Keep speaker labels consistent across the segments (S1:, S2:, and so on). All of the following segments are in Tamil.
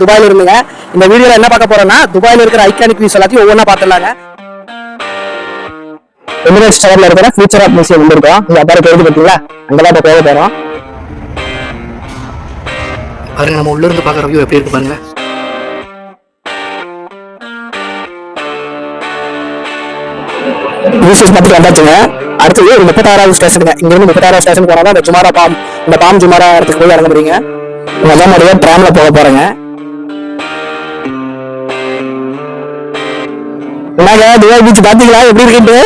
S1: துபாயில இருந்துங்க. இந்த வீடியோல என்ன பார்க்க போறோம்னா துபாயில இருக்கிற ஐகானிக் வியூஸ் எல்லாத்தையும் ஒவ்வொன்றா பார்த்துடலாங்க. எமிரேட்ஸ் டவர்ல இருக்கிற ஃபியூச்சர் ஆஃப் மியூசியம் வந்திருக்கோம். இங்க அப்பாரு பேருக்கு பார்த்தீங்களா, அங்கதான் இப்போ போக போறோம். பாருங்க, நம்ம உள்ள இருந்து பார்க்குற வியூ எப்படி இருக்கு பாருங்க. மியூசியம் பார்த்துட்டு வந்தாச்சுங்க. அடுத்தது 36வது ஸ்டேஷனுங்க. இங்கிருந்து 36வது ஸ்டேஷன் போனா இந்த ஜுமாரா பாம், இந்த பாம் ஜுமாரா இடத்துக்கு போய் இறங்க போறீங்க. அதான் மாதிரியே ட்ராம்ல போக போறேங்க. என்னங்க துபாய் பீச் பாத்தீங்களா எப்படி இருக்குன்ட்டு?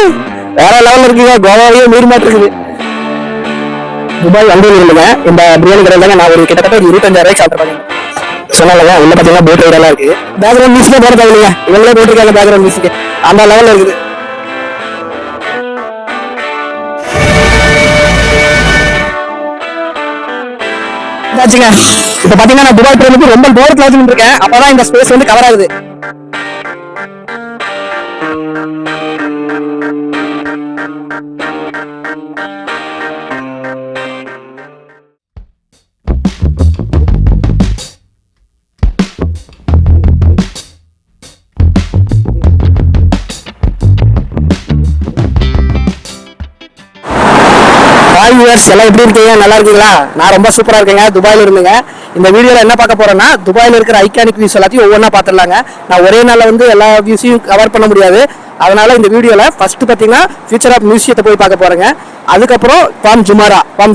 S1: வேற லெவல்ல இருக்குங்க. கோவாவே மீறி மாட்டு இருக்குது. துபாய் வண்டியில் இருந்துங்க. இந்த பிரியாணி கடையில் நான் ஒரு கிட்டத்தட்ட 25,000 சாப்பிட்டுருப்பாங்க. சொன்னாலங்க உள்ள பாத்தீங்கன்னா போட் ரைடெல்லாம் இருக்கு. பேக்ரவுண்ட் மியூசிக்கே போட தேவையில்லைங்க, இவங்களே போட்டிருக்காங்க பேக்ரவுண்ட் மியூசிக். அந்த லெவல்ல இருக்குது. இப்ப பாத்தீங்கன்னா நான் துபாய் ட்ரெயினுக்கு ரொம்ப தூரத்துல வச்சுட்டு இருக்கேன். அப்பதான் இந்த ஸ்பேஸ் வந்து கவர் ஆகுது. எல்லாம் எப்படி இருக்கீங்க? நல்லா இருக்கீங்களா? நான் ரொம்ப சூப்பரா இருக்கேங்க. துபாயில இருந்துங்க. இந்த வீடியோல என்ன பார்க்க போறோம்னா துபாயில இருக்கிற ஐகானிக் வியூஸ் எல்லாத்தையும் ஒவ்வொன்றா பார்த்துடலாங்க. நான் ஒரே நாள்ல வந்து எல்லா வியூஸையும் கவர் பண்ண முடியாது. அதனால இந்த வீடியோல ஃபர்ஸ்ட் பாத்தீங்கன்னா ஃபியூச்சர் ஆஃப் மியூசியத்தை போய் பார்க்க போறேங்க. அதுக்கப்புறம் பாம்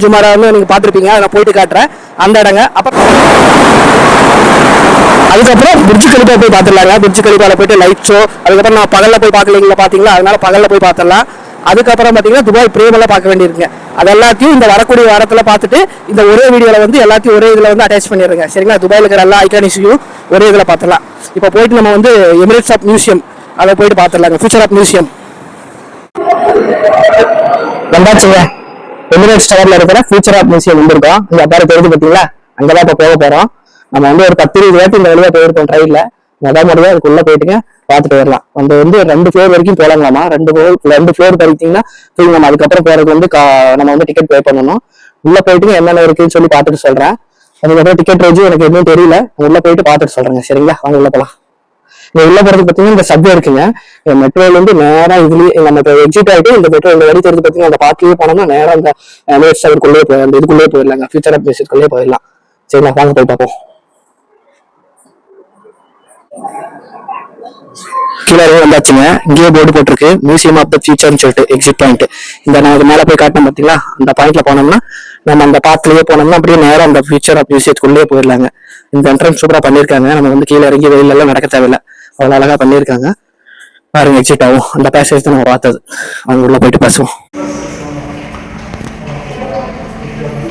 S1: ஜுமாரான்னு நீங்க பார்த்துருப்பீங்க, அதை நான் போயிட்டு காட்டுறேன் அந்த இடங்க. அதுக்கப்புறம் பிரிட்ஜ் கலிபா போய் பார்த்துடலாங்க. பிரிட்ஜ் கலிபால போயிட்டு லைட் ஷோ, அதுக்கப்புறம் நான் பகல்ல போய் பார்க்கலீங்களா பாத்தீங்களா, அதனால பகல்ல போய் பார்த்துடலாம். அதுக்கப்புறம் பாத்தீங்கன்னா துபாய் பிரேமெல்லாம் பார்க்க வேண்டியிருக்குங்க. அது எல்லாத்தையும் இந்த வரக்கூடிய வாரத்தில் பார்த்துட்டு இந்த ஒரே வீடியோல வந்து எல்லாத்தையும் ஒரே இதில் வந்து அட்டாச் பண்ணிடுங்க. சரிங்களா? துபாயில் இருக்கிற எல்லா ஐகானிக்ஸையும் ஒரே இதில் பார்த்துடலாம். இப்போ போயிட்டு நம்ம வந்து எமிரேட்ஸ் ஆஃப் மியூசியம் அதை போயிட்டு பார்த்துடலாங்க. ஃபியூச்சர் ஆஃப் மியூசியம் வந்தாச்சுங்க. எமிரேட்ஸ் டவர்ல இருக்கிற ஃபியூச்சர் ஆஃப் மியூசியம் வந்திருக்கோம். இங்க அப்பாரு தெரிஞ்சு பார்த்தீங்களா, அங்கதான் இப்போ போக போறோம். நம்ம வந்து ஒரு 10-20 வாட்டி இந்த வழியா போயிருக்கோம் ட்ரெயின்ல. மொதல் முறையா அதுக்குள்ள போயிட்டுங்க பார்த்துட்டு வரலாம். வந்து 2 ஃப்ளோர் வரைக்கும் போலாங்களாமா. 2 ஃப்ளோர் படித்தீங்கன்னா நம்ம அதுக்கப்புறம் போறதுக்கு வந்து நம்ம வந்து டிக்கெட் பே பண்ணணும். உள்ள போயிட்டு என்னென்ன இருக்குன்னு சொல்லி பார்த்துட்டு சொல்றேன். அதுக்கப்புறம் டிக்கெட் ரேஞ்சு எனக்கு எதுவும் தெரியல, உள்ள போயிட்டு பார்த்துட்டு சொல்றேங்க. சரிங்களா? அவங்க உள்ள போலாம். இங்க உள்ள போறது பார்த்தீங்கன்னா இந்த சப்வே இருக்குங்க. மெட்ரோல இருந்து நேரா இதுலயே நம்ம எக்ஸிட் ஆயிட்டு இந்த மெட்ரோ இந்த வழி தெரிஞ்சு பார்த்தீங்கன்னா அந்த பார்க்லயே போனோம்னா நேரம் அந்த இதுக்குள்ளேயே அந்த இதுக்குள்ளேயே போயிடலாங்க. ஃபியூச்சர் ஆஃப் மியூசியத்துக்குள்ளேயே போயிடலாம். சரிங்களா? வாங்க போய் பார்ப்போம். கீழே வந்தாச்சுங்க. இங்கேயே போர்டு போட்டிருக்கு மியூசியம் ஆஃப் த ஃபியூச்சர்னு சொல்லிட்டு எக்ஸிட் பாயிண்ட். இந்த நான் மேலே போய் காட்டினேன் பார்த்தீங்களா, அந்த பாயிண்ட்ல போனோம்னா நம்ம அந்த பாத்துலயே போனோம்னா அப்படியே நேரம் அந்த ஃபியூச்சர் ஆஃப் மியூசியத்துக்குள்ளேயே போயிடலாங்க. இந்த என்ட்ரன்ஸ் சூப்பரா பண்ணியிருக்காங்க. நம்ம வந்து கீழே இறங்கி வெயில எல்லாம் நடக்க தேவையில்லை, அவ்வளோ அழகா பண்ணியிருக்காங்க. பாருங்க, எக்ஸிட் ஆகும். அந்த பேசேஜ் தான் நம்ம பார்த்தது. அவங்க உள்ள போயிட்டு பேசுவோம்.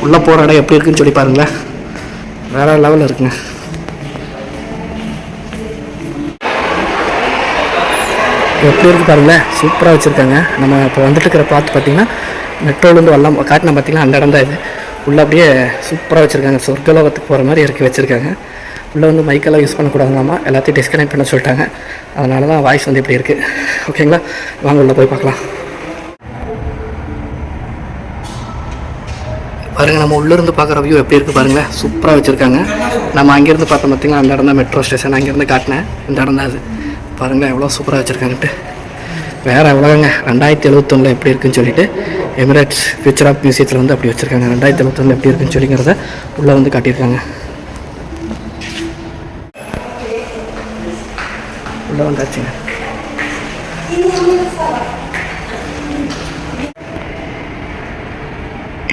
S1: உள்ள போற இடம் எப்படி இருக்குன்னு சொல்லி பாருங்களேன், வேற லெவலில் இருக்குங்க. எப்படி இருக்கு பாருங்களேன், சூப்பராக வச்சுருக்காங்க. நம்ம இப்போ வந்துட்டு இருக்கிற பார்த்தீங்கன்னா மெட்ரோலேருந்து வரலாம் காட்டினா பார்த்தீங்கன்னா அந்த இடம் தான் இது. உள்ளே அப்படியே சூப்பராக வச்சுருக்காங்க. சொர்க்கலோகத்துக்கு போகிற மாதிரி இறக்கி வச்சுருக்காங்க. உள்ளே வந்து மைக்கெல்லாம் யூஸ் பண்ணக்கூடாதுங்களாமா, எல்லாத்தையும் டிஸ்கனெக்ட் பண்ண சொல்லிட்டாங்க. அதனால தான் வாய்ஸ் வந்து இப்படி இருக்குது. ஓகேங்களா? வாங்க உள்ளே போய் பார்க்கலாம். பாருங்கள், நம்ம உள்ளேருந்து பார்க்குற வியூ எப்படி இருக்குது பாருங்களேன், சூப்பராக வச்சுருக்காங்க. நம்ம அங்கேருந்து பார்த்தோம் பார்த்தீங்கன்னா அந்த இடம் தான் மெட்ரோ ஸ்டேஷன். அங்கேருந்து காட்டினேன் இந்த இடம் தான் அது. பாருங்களேன் எவ்வளோ சூப்பராக வச்சுருக்காங்கன்ட்டு. வேறு எவ்வளோங்க 2071 எப்படி இருக்குன்னு சொல்லிட்டு எமிரேட்ஸ் ஃபியூச்சர் ஆஃப் மியூசியத்தில் வந்து அப்படி வச்சுருக்காங்க. 2071 எப்படி இருக்குன்னு சொல்லிங்கிறத உள்ளே வந்து காட்டியிருக்காங்க. உள்ளே வந்தாச்சுங்க.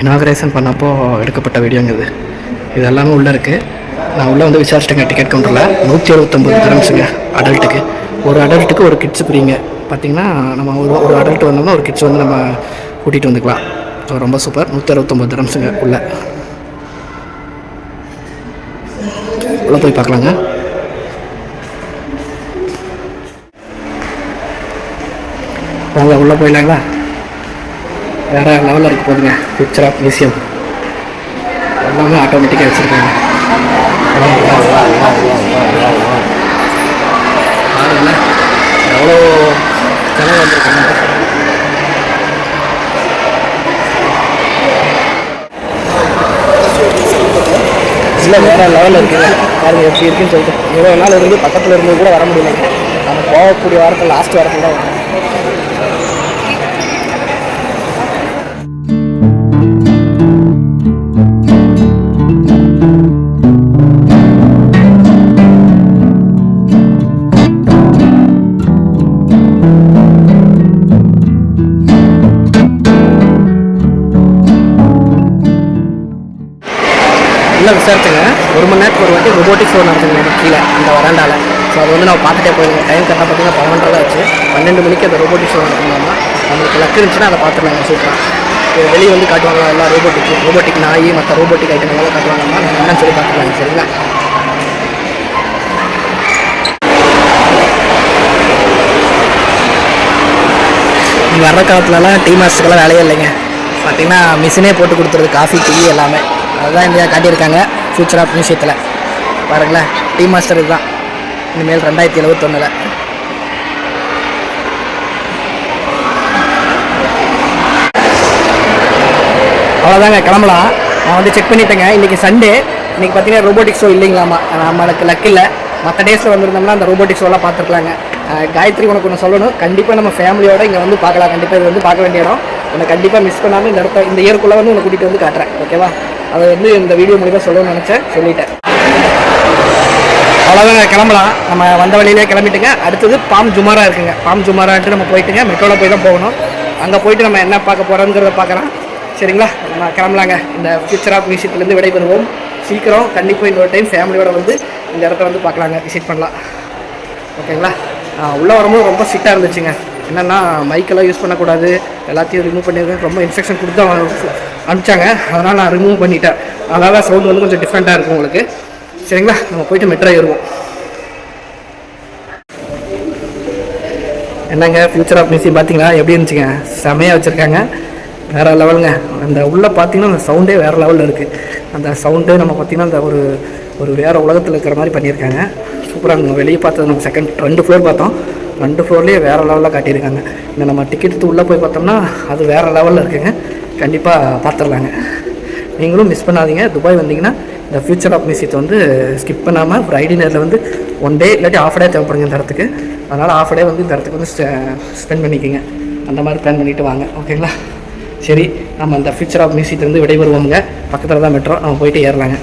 S1: இனாகரேஷன் பண்ணப்போ எடுக்கப்பட்ட வீடியோங்க இது. இது எல்லாமே உள்ளே இருக்குது. நான் உள்ளே வந்து விசாரிச்சிட்டேங்க. டிக்கெட் கவுண்டரில் 179 திரம்ஸுங்க அடல்ட்டுக்கு. ஒரு அடல்ட்டுக்கு ஒரு கிட்ஸு ஃப்ரீங்க. பார்த்தீங்கன்னா நம்ம ஒரு அடல்ட் வந்தோம்னா ஒரு கிட்ஸ் வந்து நம்ம கூட்டிகிட்டு வந்துக்கலாம். ஸோ ரொம்ப சூப்பர். 169 திரம்ஸுங்க உள்ளே போய் பார்க்கலாங்க. வாங்க உள்ளே போயிடலாங்களா? வேறு லெவலில் இருக்க போதுங்க ஃபியூச்சர் ஆஃப் மியூசியம். எல்லாமே ஆட்டோமேட்டிக்காக வச்சுருக்காங்க. பாருங்களேன் எவ்வளோ ஜனம் வந்திருக்காங்க. உள்ள வேற லெவலில் இருக்குங்க. பாருங்க எப்படி இருக்குன்னு சொல்லிட்டு. இவ்வளோ நாள் இருந்து பக்கத்தில் இருந்து கூட வர முடியலைங்க. நம்ம போகக்கூடிய வாரத்தில் லாஸ்ட் வாரத்தில் தான் வரும். விசாரிச்சுங்க 1 மணி நேரத்துக்கு ஒரு வாட்டி ரொபோட்டிக் ஷோ நடத்துங்க நம்ம கீழே அந்த வராண்டாவில். ஸோ அது வந்து நம்ம பார்த்துட்டே போயிருங்க. டைம் கரெக்டாக பார்த்தீங்கன்னா 11:30 ஆச்சு. 12 மணிக்கு அந்த ரொபோட்டிக் ஷோ நடத்துங்களாமா. நம்மளுக்கு லக்கு இருந்துச்சுன்னா அதை பார்த்துருலாங்க. சூப்பராக வெளியே வந்து காட்டுவாங்க எல்லாம் ரோபோட்டிக் நாய் மற்ற ரோபோட்டிக் ஐட்டங்கள்லாம் காட்டுவாங்கம்மா. நம்ம என்னன்னு சொல்லி பார்த்துருலாங்க. சரிங்களா? வர்ற காலத்துலலாம் டீ மாஸ்டருக்கெல்லாம் வேலையே இல்லைங்க. பார்த்தீங்கன்னா மிஷினே போட்டு கொடுத்துருது காஃபி டீ எல்லாமே. அதுதான் இந்தியா காட்டியிருக்காங்க ஃபியூச்சர் ஆஃப் மியூசியத்தில். பாருங்களேன், டீ மாஸ்டர் இதுதான் இனிமேல் 2071. அவ்வளோதாங்க, கிளம்பலாம். நான் வந்து செக் பண்ணிட்டேங்க. இன்றைக்கி சண்டே. இன்றைக்கி பார்த்தீங்கன்னா ரோபோட்டிக் ஷோ இல்லைங்களாமா. நம்மளுக்கு லக் இல்லை. மற்ற டேஸில் வந்திருந்தோம்னா அந்த ரோபோட்டிக் ஷோலாம் பார்த்துருக்கலாங்க. காயத்ரி, உனக்கு ஒன்று சொல்லணும். கண்டிப்பாக நம்ம ஃபேமிலியோட இங்கே வந்து பார்க்கலாம். கண்டிப்பாக இது வந்து பார்க்க வேண்டிய இடம். உன்னை கண்டிப்பாக மிஸ் பண்ணாமல் இந்த இடத்த இந்த இயர்க்குள்ளே வந்து உன்னை கூட்டிகிட்டு வந்து காட்டுறேன். ஓகேவா? அதை வந்து இந்த வீடியோ மூலிமா சொல்லணும்னு நினச்சேன், சொல்லிட்டேன். அவ்வளோதாங்க, கிளம்பலாம். நம்ம வந்த வழியிலே கிளம்பிட்டுங்க. அடுத்தது பாம் ஜுமாரா இருக்குங்க. பாம் ஜுமாரான்ட்டு நம்ம போயிட்டுங்க. மெட்ரோவில் போய் தான் போகணும். அங்கே போயிட்டு நம்ம என்ன பார்க்க போகிறோங்கிறத பார்க்கலாம். சரிங்களா? நம்ம கிளம்பலாங்க. இந்த ஃபியூச்சர் ஆஃப் மியூசியத்துலேருந்து விடைபெறுவோம். சீக்கிரம் கண்டிப்பாக இன்னொரு டைம் ஃபேமிலியோட வந்து இந்த இடத்த வந்து பார்க்கலாங்க, விசிட் பண்ணலாம். ஓகேங்களா? உள்ளே வரும்போது ரொம்ப ஸ்ட்ரிக்டாக இருந்துச்சுங்க. என்னென்னா மைக்கெல்லாம் யூஸ் பண்ணக்கூடாது, எல்லாத்தையும் ரிமூவ் பண்ணியிருக்கேன். ரொம்ப இன்ஸ்ட்ரக்ஷன் கொடுத்து தான் அனுப்பிச்சாங்க. அதனால் நான் ரிமூவ் பண்ணிட்டேன். அதனால் சவுண்ட் வந்து கொஞ்சம் டிஃப்ரெண்ட்டாக இருக்கும் உங்களுக்கு. சரிங்களா? நம்ம போயிட்டு மெட்ரோ ஏறுவோம். என்னங்க ஃபியூச்சர் ஆஃப் மியூசியம் பார்த்தீங்களா? எப்படி இருந்துச்சுங்க? செமையாக வச்சுருக்காங்க. வேறு லெவலுங்க. அந்த உள்ளே பார்த்தீங்கன்னா அந்த சவுண்டே வேறு லெவலில் இருக்குது. அந்த சவுண்டு நம்ம பார்த்திங்கன்னா அந்த ஒரு வேறு உலகத்தில் இருக்கிற மாதிரி பண்ணியிருக்காங்க. சூப்பராக இருந்துங்க. வெளியே பார்த்தது நம்ம 2 ஃப்ளோர் பார்த்தோம். 2 ஃப்ளோர்லேயே வேறு லெவலில் காட்டியிருக்காங்க. இந்த நம்ம டிக்கெட் எடுத்து உள்ளே போய் பார்த்தோம்னா அது வேறு லெவலில் இருக்குங்க. கண்டிப்பாக பார்த்துடலாங்க. நீங்களும் மிஸ் பண்ணாதீங்க. துபாய் வந்தீங்கன்னா இந்த ஃபியூச்சர் ஆஃப் மியூசியத்தை வந்து ஸ்கிப் பண்ணாமல் ஃப்ரைடே நேரில் வந்து 1 டே இல்லாட்டி ½ டே தேவைப்படுங்க இந்த இடத்துக்கு. அதனால் ½ டே வந்து இந்த இடத்துக்கு வந்து ஸ்பெண்ட் பண்ணிக்கோங்க. அந்த மாதிரி பிளான் பண்ணிவிட்டு வாங்க. ஓகேங்களா? சரி, நம்ம அந்த ஃபியூச்சர் ஆஃப் மியூசியத்துலேருந்து விடைபெறுவோங்க. பக்கத்தில் தான் மெட்ரோ, நம்ம போயிட்டு ஏறலாங்க.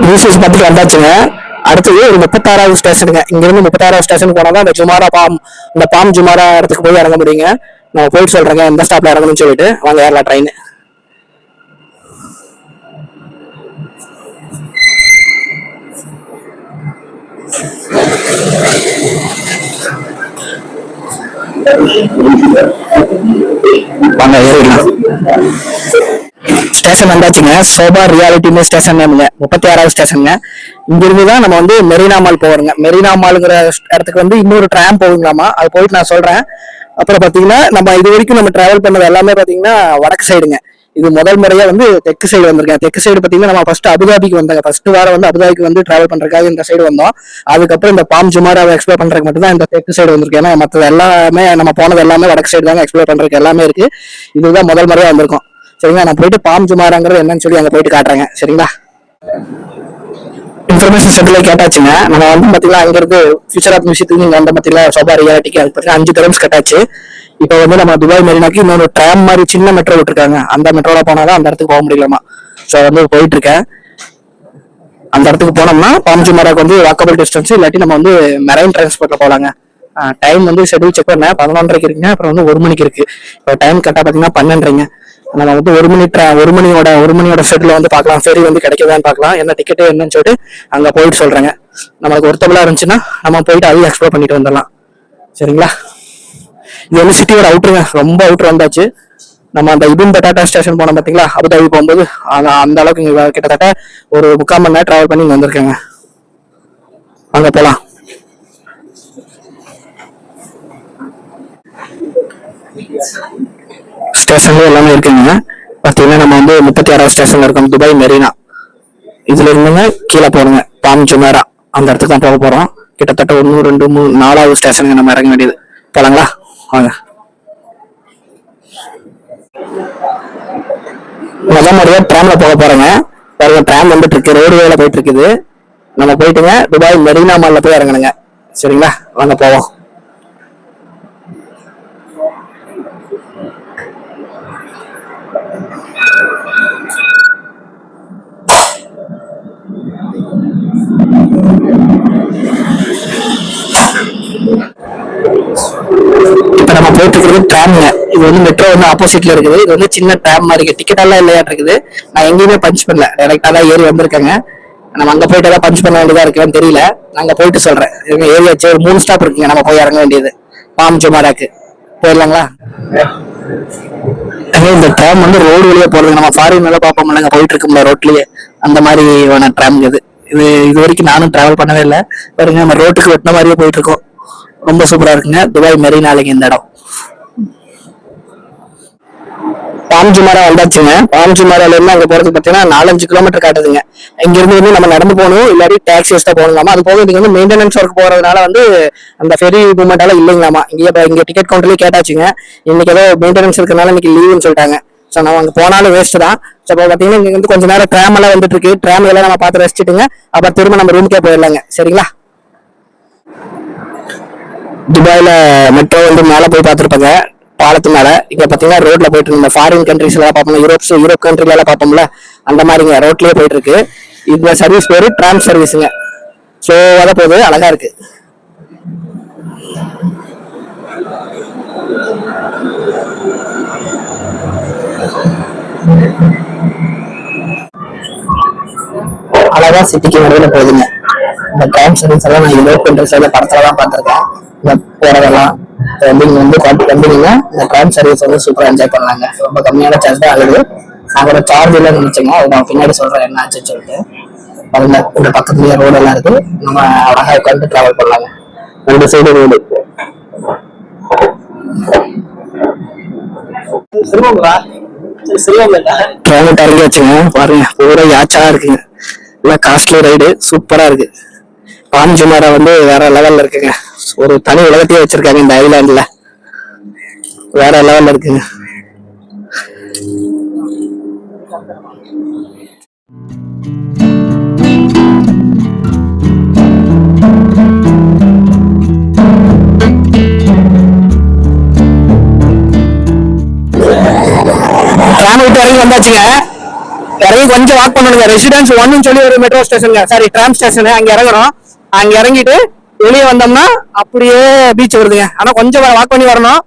S1: மியூசியம் பார்த்துட்டு வந்தாச்சுங்க. அடுத்தது ஒரு 36வது ஸ்டேஷனுங்க. இங்கிருந்து 36வது ஸ்டேஷனுக்கு போனால் தான் இந்த பாம் ஜுமாரா இடத்துக்கு போய் இறங்க முடியுங்க. நான் போயிட்டு சொல்கிறேங்க எந்த ஸ்டாப்பில் இறங்கணும்னு சொல்லிட்டு. வாங்க ஏறலாம் ட்ரெயின். வாங்க ஏறிடலாம். ஸ்டேஷன் வந்தாச்சுங்க. சோபா ரியாலிட்டி ஸ்டேஷன் 36வது ஸ்டேஷனுங்க. இங்கிருந்து தான் நம்ம வந்து மெரினா மால் போகிறோங்க. மெரினா மாலுங்கிற இடத்துக்கு வந்து இன்னொரு ட்ராம் போகுங்களாமா. அது போயிட்டு நான் சொல்றேன். அப்புறம் பாத்தீங்கன்னா நம்ம இது வரைக்கும் நம்ம டிராவல் பண்ணது எல்லாமே பாத்தீங்கன்னா வடக்கு சைடுங்க. இது முதல் முறையா வந்து தெற்கு சைடு வந்திருக்கேன். தெற்கு சைடு பாத்தீங்கன்னா நம்ம ஃபர்ஸ்ட் அபுதாபிக்கு வந்தாங்க. ஃபர்ஸ்ட் வாரம் வந்து அபுதாபிக்கு வந்து டிராவல் பண்றதுக்காக இந்த சைடு வந்தோம். அதுக்கப்புறம் இந்த பாம் ஜுமாராவை எக்ஸ்ப்ளோர் பண்றதுக்கு மட்டும் தான் இந்த தெற்கு சைடு வந்திருக்கேன். ஏன்னா மற்றது எல்லாமே நம்ம போனது எல்லாமே வடக்கு சைடு தாங்க எக்ஸ்ப்ளோர் பண்றதுக்கு எல்லாமே இருக்கு. இதுதான் முதல் முறையா வந்திருக்கோம். சரிங்களா? நான் போயிட்டு பாம் ஜுமாராங்கிறது என்னன்னு சொல்லி அங்க போயிட்டு காட்டுறேங்க. சரிங்களா? இன்ஃபர்மேஷன் சென்டர்ல கேட்டாச்சுங்க. நம்ம வந்து பாத்தீங்கன்னா அங்க இருந்து ஃபியூச்சர் ஆஃப் மியூசியத்துக்கு இங்க வந்து பாத்தீங்கன்னா சோபா ரியாலிட்டிக்கு அது பாத்தீங்கன்னா 5 dirhams கட்டாச்சு. இப்போ வந்து நம்ம துபாய் மெரினாக்கு இன்னொரு ட்ராம் மாதிரி சின்ன மெட்ரோ விட்டுருக்காங்க. அந்த மெட்ரோல போனாதான் அந்த இடத்துக்கு போக முடியலாமா. ஸோ வந்து போயிட்டு இருக்கேன். அந்த இடத்துக்கு போனோம்னா பாம் ஜுமாராக்கு வந்து வாக்கபிள் டிஸ்டன்ஸ், இல்லாட்டி நம்ம வந்து மெரைன் டிரான்ஸ்போர்ட்ல போலாங்க. டைம் வந்து ஷெட்யூல் செக் பண்ணேன். 11:30 இருக்குங்க. அப்புறம் வந்து 1 மணிக்கு இருக்கு. இப்போ டைம் கரெக்டா பாத்தீங்கன்னா 12:30. நம்ம வந்து 1 மணியோட ஷெட்யூல் வந்து பார்க்கலாம். சரி வந்து கிடைக்குதான்னு பார்க்கலாம். என்ன டிக்கெட்டு என்னன்னு சொல்லிட்டு அங்க போயிட்டு சொல்றேங்க. நம்மளுக்கு ஒருத்தபலா இருந்துச்சுன்னா நம்ம போயிட்டு அதையும் எக்ஸ்ப்ளோர் பண்ணிட்டு வந்துடலாம். சரிங்களா? இது வந்து சிட்டியோட அவுட்டருங்க. ரொம்ப அவுட்டர் வந்தாச்சு. நம்ம அந்த இபின் பட்டாட்டா ஸ்டேஷன் போனோம் பாத்தீங்களா, அபுதாபி போகும்போது அந்த அளவுக்கு இங்க கிட்டத்தட்ட ஒரு 3/4 மணி நேரம் டிராவல் பண்ணி இங்க வந்திருக்கேங்க. அங்க போலாம். ஸ்டேஷன்ல எல்லாமே இருக்குங்க. பாத்தீங்கன்னா நம்ம வந்து 36வது ஸ்டேஷன்ல இருக்கோம், துபாய் மெரினா. இதுல இருந்துங்க கீழே போறோங்க, பாம் ஜுமேரா அந்த இடத்துக்கு தான் போக போறோம். கிட்டத்தட்ட 1, 2, 3, 4வது ஸ்டேஷனுங்க நம்ம இறங்க வேண்டியது. போலாங்களா? வாங்க. முதல் முறையா ட்ராம்ல போக போறேங்க. பாருங்க ட்ராம் வந்துட்டு இருக்கு, ரோடு வேலை போயிட்டு இருக்குது. நம்ம போயிட்டுங்க துபாய் மெரினா மால்ல போய் இறங்கணுங்க. சரிங்களா, வாங்க போவோம். இப்ப நம்ம போயிட்டு இருக்கிறது ட்ராம்ங்க. இது வந்து மெட்ரோ வந்து ஆப்போசிட்ல இருக்குது. இது வந்து சின்ன ட்ராம் மாதிரி டிக்கெட் எல்லாம் இல்லையாட்டு இருக்குது. நான் எங்கேயுமே பஞ்ச் பண்ணல, டைரக்டா தான் ஏறி வந்திருக்கேங்க. நம்ம அங்க போயிட்டு எல்லாம் பஞ்ச் பண்ண வேண்டியதா இருக்குன்னு தெரியல. நாங்க போயிட்டு சொல்றேன். ஏரியாச்சு ஒரு 3 ஸ்டாப் இருக்குங்க, நம்ம போய் இறங்க வேண்டியது. பாம் ஜுமாராக்கு போயிடலாங்களா? இந்த ட்ராம் வந்து ரோடு வழியா போறது. நம்ம ஃபாரின் எல்லாம் பார்ப்போம் இல்லைங்க, போயிட்டு இருக்கும்ல ரோட்லயே, அந்த மாதிரியான ட்ராம் இது. இது வரைக்கும் நானும் டிராவல் பண்ணவே இல்லை. பாருங்க நம்ம ரோட்டுக்கு வெட்டின மாதிரியே போயிட்டு இருக்கோம். ரொம்ப சூப்பரா இருக்குங்க துபாய் மெரினாலைங்க இந்த இடம். பாம் ஜுமாரா வந்தாச்சுங்க. பாம் ஜுமாரால இருந்து அங்க போறதுக்கு பாத்தீங்கன்னா 4-5 கிலோமீட்டர் காட்டுதுங்க. இங்க இருந்து வந்து நம்ம நடந்து போகணும், இல்லாட்டி டாக்ஸி வச்சு தான் போகலாமா. அது போக இங்க வந்து மெயின்டெனன்ஸ் ஒர்க் போறதுனால வந்து அந்த ஃபெரி மூவ்மெண்ட் எல்லாம் இல்லைங்களாமா. இங்க டிக்கெட் கவுண்டர்லயே கேட்டாச்சுங்க. இன்னைக்கு ஏதோ மெயின்டெனன்ஸ் இருக்கனால இன்னைக்கு லீவுன்னு சொல்லிட்டாங்க. ஸோ நம்ம அங்க போனாலும் வேஸ்ட் தான். ஸோ இப்போ பாத்தீங்கன்னா இங்க வந்து கொஞ்ச நேரம் ட்ராம் எல்லாம் வந்துட்டு இருக்கு. ட்ராம் எல்லாம் நம்ம பார்த்து ரசிச்சுட்டுங்க அப்புறம் திரும்ப நம்ம ரூமுக்கே போயிடலாங்க. சரிங்களா? துபாயில மெட்ரோ வந்து மேல போய் பார்த்துருப்பாங்க பாலத்து மேல. இங்க பாத்தீங்கன்னா ரோட்ல போயிட்டு இருந்த ஃபாரின் கண்ட்ரிஸ் எல்லாம் பார்ப்போம், யூரோப் கண்ட்ரில எல்லாம் பார்ப்போம்ல, அந்த மாதிரிங்க ரோட்லயே போயிட்டு இருக்கு. இந்த சர்வீஸ் பேரு ட்ராம் சர்வீஸுங்க. ஸ்லோவா போகுது, அழகா இருக்கு. அழகா சிட்டிக்கு நடுவில் போகுதுங்க. இந்த ட்ராம் சர்வீஸ் எல்லாம் நான் யூரோப் கண்ட்ரிஸ் எல்லாம் படத்துல தான் பார்த்திருக்கேன். போறதெல்லாம் நீங்க வந்து கம்பெனில இந்த ட்ராம் சர்வீஸ் வந்து சூப்பரா என்ஜாய் பண்ணலாங்க. ரொம்ப கம்மியான சார்ஜ் தான் ஆகுது. நான் ஒரு சார்ஜ் இல்லைன்னு நினைச்சேங்க, அது நான் பின்னாடி சொல்றேன் என்ன ஆச்சுன்னு சொல்லிட்டு. பாருங்க இந்த பக்கத்துலயே ரோடு எல்லாம் இருக்கு, நம்ம அழகா உட்காந்து டிராவல் பண்ணலாங்க. 2 சைடு ரோடு. ட்ராவல் இறங்கியாச்சுங்க. பாருங்க பூரா யாச்சா இருக்குங்க, எல்லாம் காஸ்ட்லி ரைடு, சூப்பரா இருக்கு. பாம் ஜுமாரா வந்து வேற லெவல்ல இருக்குங்க. ஒரு தனி உலகத்தையே வச்சிருக்காங்க இந்த ஐலாண்ட்ல, வேற லெவல்ல இருக்குங்க. ட்ராம் விட்டு இறங்கி வந்தாச்சுங்க. இறங்கி கொஞ்சம் வாக் பண்ணணுங்க. ரெசிடென்ஸ் 1 சொல்லி ஒரு மெட்ரோ ஸ்டேஷனுங்க, சாரி ட்ராம் ஸ்டேஷன். அங்க இறங்கணும். அங்க இறங்கிட்டு வெளியே வந்தோம்னா அப்படியே பீச் வருதுங்க. ஆனா கொஞ்சம் வாக் பண்ணி வரணும்.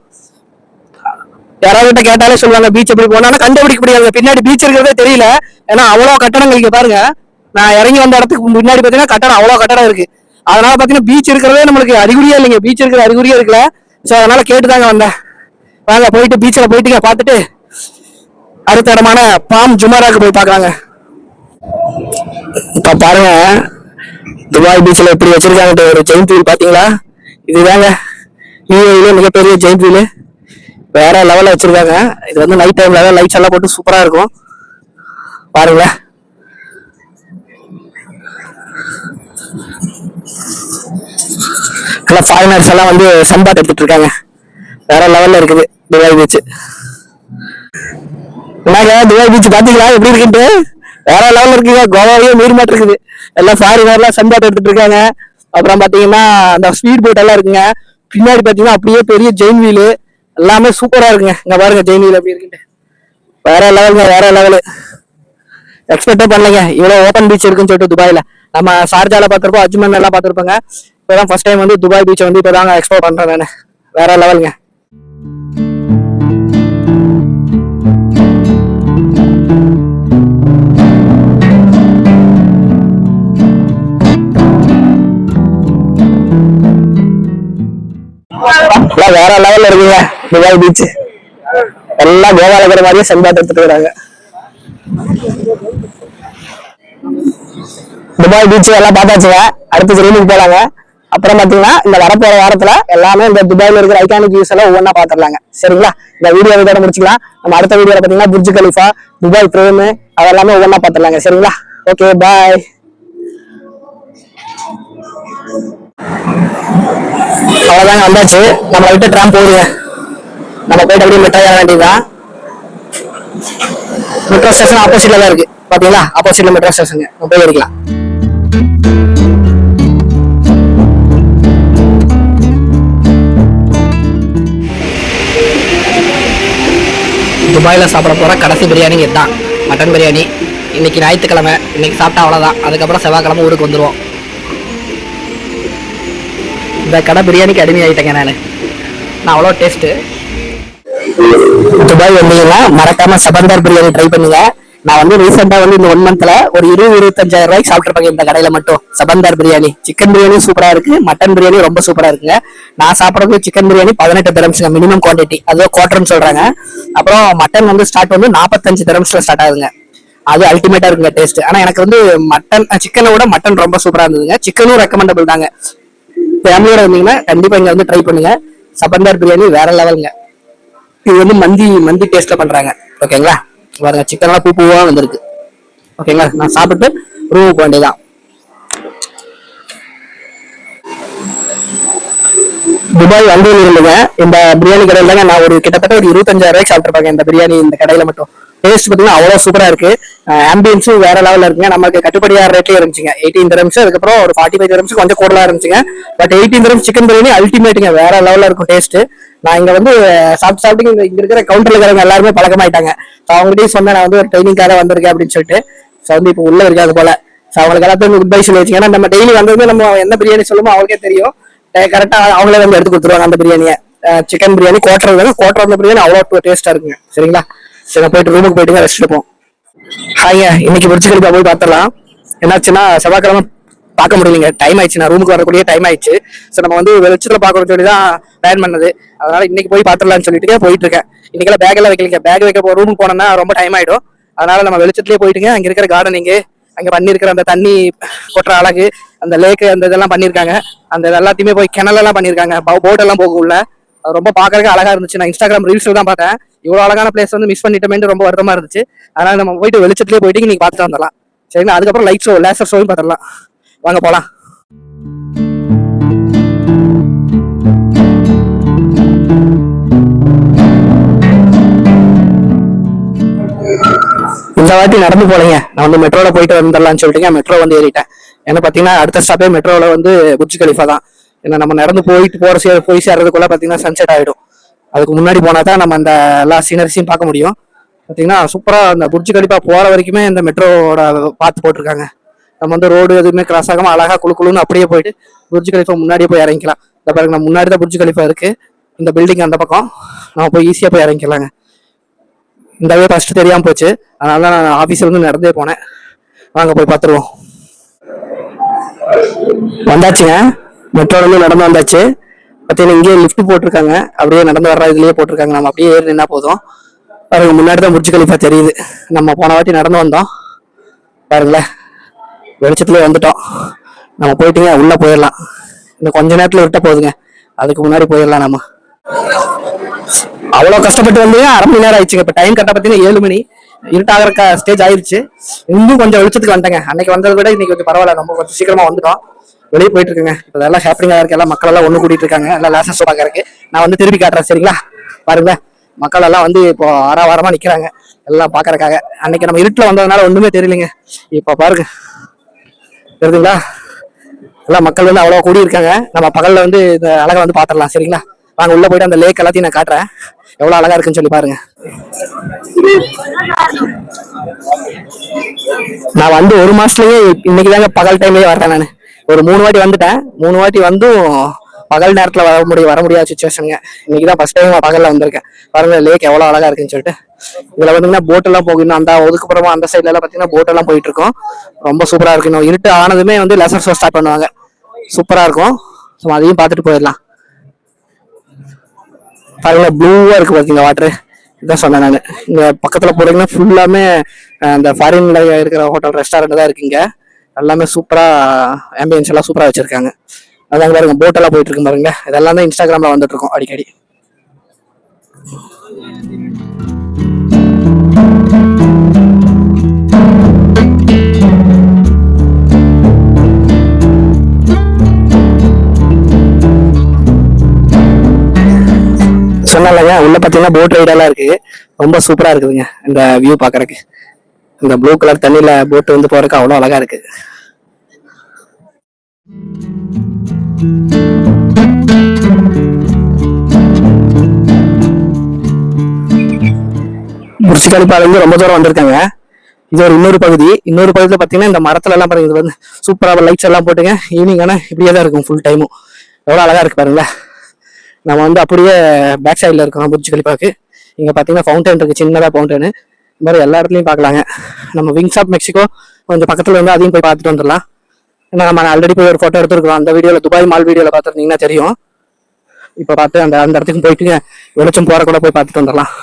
S1: யாராவது கேட்டாலே சொல்லுவாங்க பீச் எப்படி போனா, ஆனா கண்டுபிடிக்க முடியாது. பின்னாடி பீச் இருக்கிறதே தெரியல, ஏன்னா அவ்வளவு கட்டடங்கள் இங்க பாருங்க. நான் இறங்கி வந்த இடத்துக்கு முன்னாடி பாத்தீங்கன்னா கட்டடம், அவ்வளவு கட்டடம் இருக்கு. அதனால பாத்தீங்கன்னா பீச் இருக்கிறதே நம்மளுக்கு அறிகுறியா இல்லைங்க. பீச் இருக்கிற அறிகுறியா இருக்குல்ல. சோ அதனால கேட்டுதாங்க வந்தேன். வாங்க போயிட்டு பீச்சில் போயிட்டு பார்த்துட்டு அடுத்த இடமான பாம் ஜுமாராக்கு போய் பார்க்கலாங்க. இப்ப பாருங்க துபாய் பீச்ல எப்படி வச்சிருக்காங்க ஒரு ஜெயிண்ட் வீல் பாத்தீங்களா? இதுதாங்க யூஏஇல மிகப்பெரிய ஜெயிண்ட் வீல், வேற லெவல்ல வச்சிருக்காங்க. இது வந்து நைட் டைம்ல லைட்ஸ் எல்லாம் போட்டு சூப்பரா இருக்கும் பாருங்க. ஃபாரினர்ஸ் எல்லாம் வந்து சன்பாத் எடுத்துட்டு இருக்காங்க. வேற லெவல்ல இருக்குது துபாய் பீச். துபாய் பீச் பாத்தீங்களா எப்படி இருக்குன்ட்டு? வேற லெவல்ல இருக்குங்க. கோவாவே மீறி மாட்டு இருக்குது. எல்லாம் ஃபாரினர்லாம் சன்பாத் எடுத்துட்டு இருக்காங்க. அப்புறம் பாத்தீங்கன்னா அந்த ஸ்பீட் போட் எல்லாம் இருக்குங்க. பின்னாடி பாத்தீங்கன்னா அப்படியே பெரிய ஜெயின் வீலு, எல்லாமே சூப்பரா இருக்குங்க. இங்க பாருங்க ஜெயின் வீல் எப்படி இருக்குன்ட்டு, வேற லெவலுங்க, வேற லெவலு. எக்ஸ்பெக்டே பண்ணலைங்க இவ்வளவு ஓப்பன் பீச் இருக்குன்னு சொல்லிட்டு துபாயில. நம்ம ஷார்ஜால பாத்திருப்போம், அஜ்மன் எல்லாம் பாத்திருப்போங்க. இப்பதான் ஃபர்ஸ்ட் டைம் வந்து துபாய் பீச்சை வந்து இப்பதாங்க எக்ஸ்ப்ளோர் பண்றேன் நானு. வேற லெவலுங்க. வேற லெவல்ல இருக்குங்க துபாய் பீச். எல்லாம் கோவால இருக்கிற மாதிரியே சன்பாத் எடுத்துட்டு இருக்காங்க. துபாய் பீச் எல்லாம் பார்த்தாச்சுங்க. அடுத்து ரூமுக்கு போலாங்க. அப்புறம் பாத்தீங்கன்னா இந்த வரப்போற வாரத்துல எல்லாமே இந்த துபாயில இருக்கிற ஐகானிக் வியூஸ் எல்லாம் ஒவ்வொன்னா பாத்துடலாங்க. சரிங்களா? இந்த வீடியோ இதோட முடிச்சுக்கலாம். நம்ம அடுத்த வீடியோல பாத்தீங்கன்னா புர்ஜ் கலிஃபா, துபாய் பிரேம், அதெல்லாமே ஒவ்வொன்னா பாத்துடலாங்க. சரிங்களா? Okay bye. அவ்வளவுதாங்க, வந்தாச்சு. நம்ம விட்டு ட்ராம் போடுங்க. நம்ம போயிட்டு அப்படியே மிட்டாய் வேண்டியதுதான். மெட்ரோ ஸ்டேஷன் ஆப்போசிட்ல தான் இருக்கு பாத்தீங்களா, ஆப்போசிட்ல மெட்ரோ ஸ்டேஷன் போய் ஏறிக்கலாம். துபாயில் சாப்பிட போகிற கடைசி பிரியாணி இதுதான், மட்டன் பிரியாணி. இன்னைக்கு ஞாயிற்றுக்கிழமை, இன்னைக்கு சாப்பிட்டா அவ்வளோதான். அதுக்கப்புறம் செவ்வாய்க்கிழமை ஊருக்கு வந்துடுவோம். இந்த கடை பிரியாணிக்கு அடிமை ஆகிட்டேங்க நான் அவ்வளோ டேஸ்ட்டு. துபாய் வந்தீங்கன்னா மறக்காம சபந்தார் பிரியாணி ட்ரை பண்ணுங்க. நான் வந்து ரீசெண்டா வந்து இந்த 1 மந்த்ல ஒரு 20-25 ரூபாய்க்கு சாப்பிட்டுருப்பாங்க இந்த கடையில மட்டும். சபந்தார் பிரியாணி சிக்கன் பிரியாணி சூப்பரா இருக்கு, மட்டன் பிரியாணி ரொம்ப சூப்பரா இருக்குங்க. நான் சாப்பிட்றது சிக்கன் பிரியாணி 18 திரம்ஸ்ங்க மினிமம் குவான்டிட்டி, அதுவும் குவார்டர்னு சொல்றாங்க. அப்புறம் மட்டன் வந்து ஸ்டார்ட் வந்து 45 திரம்ஸ்ல ஸ்டார்ட் ஆகுதுங்க. அது அல்டிமேட்டா இருக்குங்க டேஸ்ட். ஆனா எனக்கு வந்து மட்டன் சிக்கனை விட மட்டன் ரொம்ப சூப்பரா இருந்ததுங்க. சிக்கனும் ரெக்கமெண்டபிள் தாங்க. ஃபேமிலியோட வந்தீங்கன்னா கண்டிப்பா இங்க வந்து ட்ரை பண்ணுங்க. சபந்தார் பிரியாணி வேற லெவலுங்க. இது வந்து மந்தி டேஸ்ட்ல பண்றாங்க. ஓகேங்களா, பாருங்க சிக்கன் எல்லாம் பூவா வந்திருக்கு. ஓகேங்களா, நான் சாப்பிட்டு ரூமுக்கு வேண்டியதான். துபாய் வண்டியில் இருந்துங்க இந்த பிரியாணி கடையில் தாங்க நான் ஒரு கிட்டத்தட்ட ஒரு 25,000 ரூபாய்க்கு சாப்பிட்டுருப்பாங்க இந்த பிரியாணி இந்த கடையில மட்டும். டேஸ்ட் பார்த்தீங்கன்னா அவ்வளோ சூப்பரா இருக்கு. ஆம்பியன்ஸும் வேற லெவலில் இருக்குங்க. நமக்கு கட்டுப்படியார ரேட்லேயே இருந்துச்சுங்க. 18 திரம்ஸ், அதுக்கப்புறம் ஒரு 45 திரம்ஸ் கொஞ்சம் கூடலாம் இருந்துச்சுங்க. பட் 18 திரம்ஸ் சிக்கன் பிரியாணி அல்டிமேட்டுங்க, வேற லெவலில் இருக்கும் டேஸ்ட். நான் இங்க வந்து சாப்பிட்டு இங்க இருக்கிற கவுண்டர்ல இருக்கிறவங்க எல்லாருமே பழக்கமாயிட்டாங்க. அவங்ககிட்டயும் சொன்னேன் நான் வந்து ஒரு ட்ரைனிங்காக வந்திருக்கேன் அப்படின்னு சொல்லிட்டு. ஸோ வந்து இப்போ உள்ள இருக்காது போல. ஸோ அவங்களுக்கு எல்லாத்தையும் குட் பை சொல்லி வச்சுங்க. ஏன்னா நம்ம டெய்லி வந்தது நம்ம என்ன பிரியாணி சொல்லுமோ அவங்களுக்கே தெரியும். கரெக்டா அவங்களே வந்து எடுத்து கொடுத்துருவாங்க அந்த பிரியாணியை. சிக்கன் பிரியாணி கோட்டர் பிரியாணி அவ்வளோ டேஸ்டா இருக்குங்க. சரிங்களா, சரி போயிட்டு ரூமுக்கு போயிட்டு ரெஸ்ட் எடுப்போம். ஹாய்ங்க, இன்னைக்கு புரிச்சு கழிப்பா போய் பார்த்தலாம். என்னாச்சுன்னா செவ்வாய்க்கிழமை பார்க்க முடியலைங்க, டைம் ஆயிடுச்சு. நான் ரூமுக்கு வரக்கூடிய டைம் ஆயிடுச்சு. ஸோ நம்ம வந்து வெளிச்சத்துல பார்க்கணும்னு சொல்லி தான் பிளான் பண்ணது. அதனால இன்னைக்கு போய் பார்த்துடலாம்னு சொல்லிட்டு போயிட்டு இருக்கேன். இன்னைக்கெல்லாம் பேக் எல்லாம் வைக்கலிங்க. பேக் வைக்க ரூமுக்கு போனோம்னா ரொம்ப டைம் ஆயிடும். அதனால நம்ம வெளிச்சத்துலேயே போயிட்டுங்க. அங்க இருக்கிற கார்டனிங்கு, அங்க பண்ணிருக்கிற அந்த தண்ணி கொட்டுற அழகு, அந்த லேக்கு, அந்த இதெல்லாம் பண்ணிருக்காங்க. அந்த எல்லாத்தையுமே போய் கிணலெல்லாம் பண்ணிருக்காங்க. போட் எல்லாம் போக உள்ள ரொம்ப பாக்குறதுக்கு அழகா இருந்துச்சு. நான் இன்ஸ்டாகிராம் ரீல்ஸ்ல தான் பார்த்தேன். இவ்வளவு அழகான பிளேஸ் வந்து மிஸ் பண்ணிட்டோமேன்னு ரொம்ப வருத்தமா இருந்துச்சு. அதனால நம்ம போயிட்டு வெளிச்சத்துலேயே போயிட்டு இன்னைக்கு பார்த்துட்டு வந்துடலாம். சரிங்களா, அதுக்கப்புறம் லைட் ஷோ, லேசர் ஷோவும் பார்த்துடலாம். வாங்க போலாம். இந்த வாட்டி நடந்து போலீங்க. நான் வந்து மெட்ரோல போயிட்டு வந்துடலாம்னு சொல்லிட்டு மெட்ரோ வந்து ஏறிட்டேன். ஏன்னா பாத்தீங்கன்னா அடுத்த ஸ்டாப்பே மெட்ரோல வந்து புர்ஜ் கலிஃபா தான். ஏன்னா நம்ம நடந்து போய் சேர்றதுக்குள்ள பாத்தீங்கன்னா சன்செட் ஆயிடும். அதுக்கு முன்னாடி போனா தான் நம்ம அந்த எல்லா சீனரிஸையும் பார்க்க முடியும். பாத்தீங்கன்னா சூப்பரா அந்த புர்ஜ் கலிஃபா போற வரைக்குமே இந்த மெட்ரோட பார்த்து போட்டிருக்காங்க. நம்ம வந்து ரோடு எதுவுமே கிராஸ் ஆகாம அழகா குழுன்னு அப்படியே போயிட்டு புர்ஜ் கலிஃபா முன்னாடியே போய் இறங்கிக்கலாம். இந்த பாருங்க, நம்ம முன்னாடி தான் புர்ஜ் கலிஃபா இருக்கு. இந்த பில்டிங் அந்த பக்கம் நம்ம போய் ஈஸியா போய் இறங்கிக்கலாங்க. இந்த வே ஃபர்ஸ்ட் தெரியாம போச்சு, அதனால தான் நான் ஆஃபீஸ்ல இருந்து நடந்தே போனேன். வாங்க போய் பார்த்துருவோம். வந்தாச்சுங்க, மெட்ரோல இருந்து நடந்து வந்தாச்சு. பார்த்தீங்கன்னா இங்கேயே லிஃப்ட் போட்டிருக்காங்க. அப்படியே நடந்து வர்ற இதுலயே போட்டிருக்காங்க. நம்ம அப்படியே ஏறி நின்னா போதும். பாருங்க, முன்னாடி தான் புர்ஜ் கலிஃபா தெரியுது. நம்ம போன வாட்டி நடந்து வந்தோம் பாருங்களேன், வெளிச்சத்துலேயே வந்துட்டோம். நம்ம போயிட்டுங்க உள்ள போயிடலாம். இன்னும் கொஞ்ச நேரத்துல விட்ட போகுதுங்க, அதுக்கு முன்னாடி போயிடலாம். நம்ம அவ்வளவு கஷ்டப்பட்டு வந்து 1/2 மணி நேரம் ஆயிடுச்சுங்க. இப்ப டைம் கரெக்டா பாத்தீங்கன்னா 7 மணி, இருட்டாகிற ஸ்டேஜ் ஆயிடுச்சு. இன்னும் கொஞ்சம் வெளிச்சத்துக்கு வந்துட்டேங்க. அன்னைக்கு வந்ததை விட இன்னைக்கு கொஞ்சம் பரவாயில்ல, நம்ம கொஞ்சம் சீக்கிரமா வந்துட்டோம். வெளியே போயிட்டு இருக்குங்க. இப்போ எல்லாம் ஹாப்பிங்கா இருக்கு. எல்லாம் மக்கள் எல்லாம் ஒண்ணு கூட்டிட்டு இருக்காங்க. எல்லாம் லேசர் ஷோ பாக்குறதுக்கு. நான் வந்து திருப்பி காட்டுறேன், சரிங்களா? பாருங்க, மக்கள் எல்லாம் வந்து இப்போ வாரமா நிக்கிறாங்க எல்லாம் பாக்குறதுக்காக. அன்னைக்கு நம்ம இருட்டுல வந்ததுனால ஒண்ணுமே தெரியலைங்க. இப்ப பாருங்க, தெரியுதுங்களா? எல்லாம் மக்கள் வந்து அவ்வளவு கூடி இருக்காங்க. நம்ம பகல்ல வந்து இந்த அழகை வந்து பாத்திரலாம், சரிங்களா? வாங்க உள்ள போயிட்டு அந்த லேக் எல்லாத்தையும் நான் காட்டுறேன், எவ்வளவு அழகா இருக்குன்னு சொல்லி பாருங்க. நான் வந்து 1 மாசத்துலயே இன்னைக்கு தாங்க பகல் டைம்லயே வர்றேன். நான் ஒரு 3 வாட்டி வந்துட்டேன். 3 வாட்டி வந்தும் பகல் நேரத்துல வர முடியாத சுச்சுவேஷனுங்க. இன்னைக்குதான் ஃபர்ஸ்ட் டைம் பகல்ல வந்திருக்கேன். பாருங்க லேக் எவ்வளவு அழகா இருக்குன்னு சொல்லிட்டு. இதுல பாத்தீங்கன்னா போட் எல்லாம் போகணும். அந்த ஒதுக்குப்புறமா அந்த சைட்ல எல்லாம் பாத்தீங்கன்னா போட் எல்லாம் போயிட்டு இருக்கோம். ரொம்ப சூப்பரா இருக்கு. இன்னும் இருட்டு ஆனதுமே வந்து லேசர் ஷோ ஸ்டார்ட் பண்ணுவாங்க. சூப்பரா இருக்கும். அதையும் பார்த்துட்டு போயிடலாம். பாருங்க, ப்ளூவா இருக்கு பாத்தீங்க வாட்டர். இதான் சொன்னேன் நான். இங்க பக்கத்துல போறீங்கன்னா ஃபுல்லாமே இந்த ஃபாரின்ல இருக்கிற ஹோட்டல் ரெஸ்டாரண்ட் தான் இருக்குங்க. எல்லாமே சூப்பரா ஆம்பியன்ஸ் எல்லாம் சூப்பரா வச்சிருக்காங்க. அதாங்க பாருங்க, போட் எல்லாம் போயிட்டு இருக்கு பாருங்க. இதெல்லாம் தான் இன்ஸ்டாகிராம்ல வந்துட்டு இருக்கோம் அடிக்கடி. சொன்னாலங்க உள்ள பாத்தீங்கன்னா போட் ரைட் எல்லாம் இருக்கு. ரொம்ப சூப்பரா இருக்குதுங்க இந்த வியூ பாக்குறதுக்கு. இந்த ப்ளூ கலர் தண்ணியில போட்டு வந்து போறதுக்கு அவ்வளவு அழகா இருக்கு. புர்ஜ் கலிஃபால இருந்து ரொம்ப தூரம் வந்திருக்காங்க. இது ஒரு இன்னொரு பகுதியில பாத்தீங்கன்னா இந்த மரத்துல எல்லாம் பாருங்க, இது வந்து சூப்பரா லைட்ஸ் எல்லாம் போட்டுங்க. ஈவினிங் ஆனா இப்படியே தான் இருக்கும் ஃபுல் டைமும். எவ்வளவு அழகா இருக்கு பாருங்களேன். நம்ம வந்து அப்படியே பேக் சைட்ல இருக்கோம் புர்ஜ் கலிஃபாக்கு. இங்க பாத்தீங்கன்னா ஃபவுண்டன் இருக்கு, சின்னதா ஃபவுண்டன். இந்த மாதிரி எல்லா இடத்துலயும் பாக்கலாங்க. நம்ம விங்ஸ் ஆஃப் மெக்சிகோ கொஞ்சம் பக்கத்துல வந்து அதையும் போய் பார்த்துட்டு வந்துடலாம். ஏன்னா நம்ம ஆல்ரெடி போய் ஒரு போட்டோ எடுத்துருக்கோம். அந்த வீடியோல துபாய் மால் வீடியோல பாத்துருந்தீங்கன்னா தெரியும். இப்ப பார்த்து அந்த அந்த இடத்துக்கு போயிட்டு வெளிச்சம் போற கூட போய் பார்த்துட்டு வந்துடலாம்.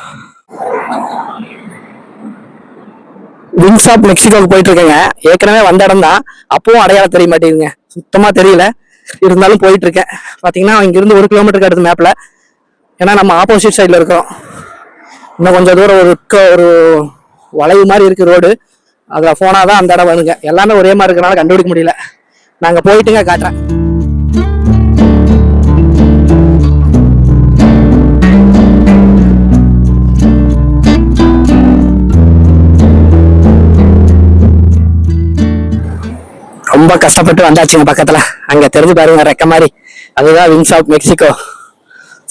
S1: விங்ஸ் ஆஃப் மெக்சிகோக்கு போயிட்டு இருக்கேங்க. ஏற்கனவே வந்த இடம் தான், அப்பவும் அடையாளம் தெரிய மாட்டேங்குதுங்க, சுத்தமா தெரியல. இருந்தாலும் போயிட்டு இருக்கேன். பாத்தீங்கன்னா இங்க இருந்து 1 கிலோமீட்டருக்கு அடுத்து மேப்ல. ஏன்னா நம்ம ஆப்போசிட் சைட்ல இருக்கோம். இன்னும் கொஞ்சம் தூரம் ஒரு வளைவு மாதிரி இருக்கு ரோடு. அதுல போனாதான் அந்த இடம் வருங்க. எல்லாமே ஒரே மாதிரி இருக்கனால கண்டுபிடிக்க முடியல. நாங்க போயிட்டுங்க காட்டுறேன். ரொம்ப கஷ்டப்பட்டு வந்தாச்சுங்க பக்கத்துல. அங்க தெரிஞ்சு பாருங்க ரெக்க மாதிரி, அதுதான் விங்ஸ் ஆஃப் மெக்சிகோ.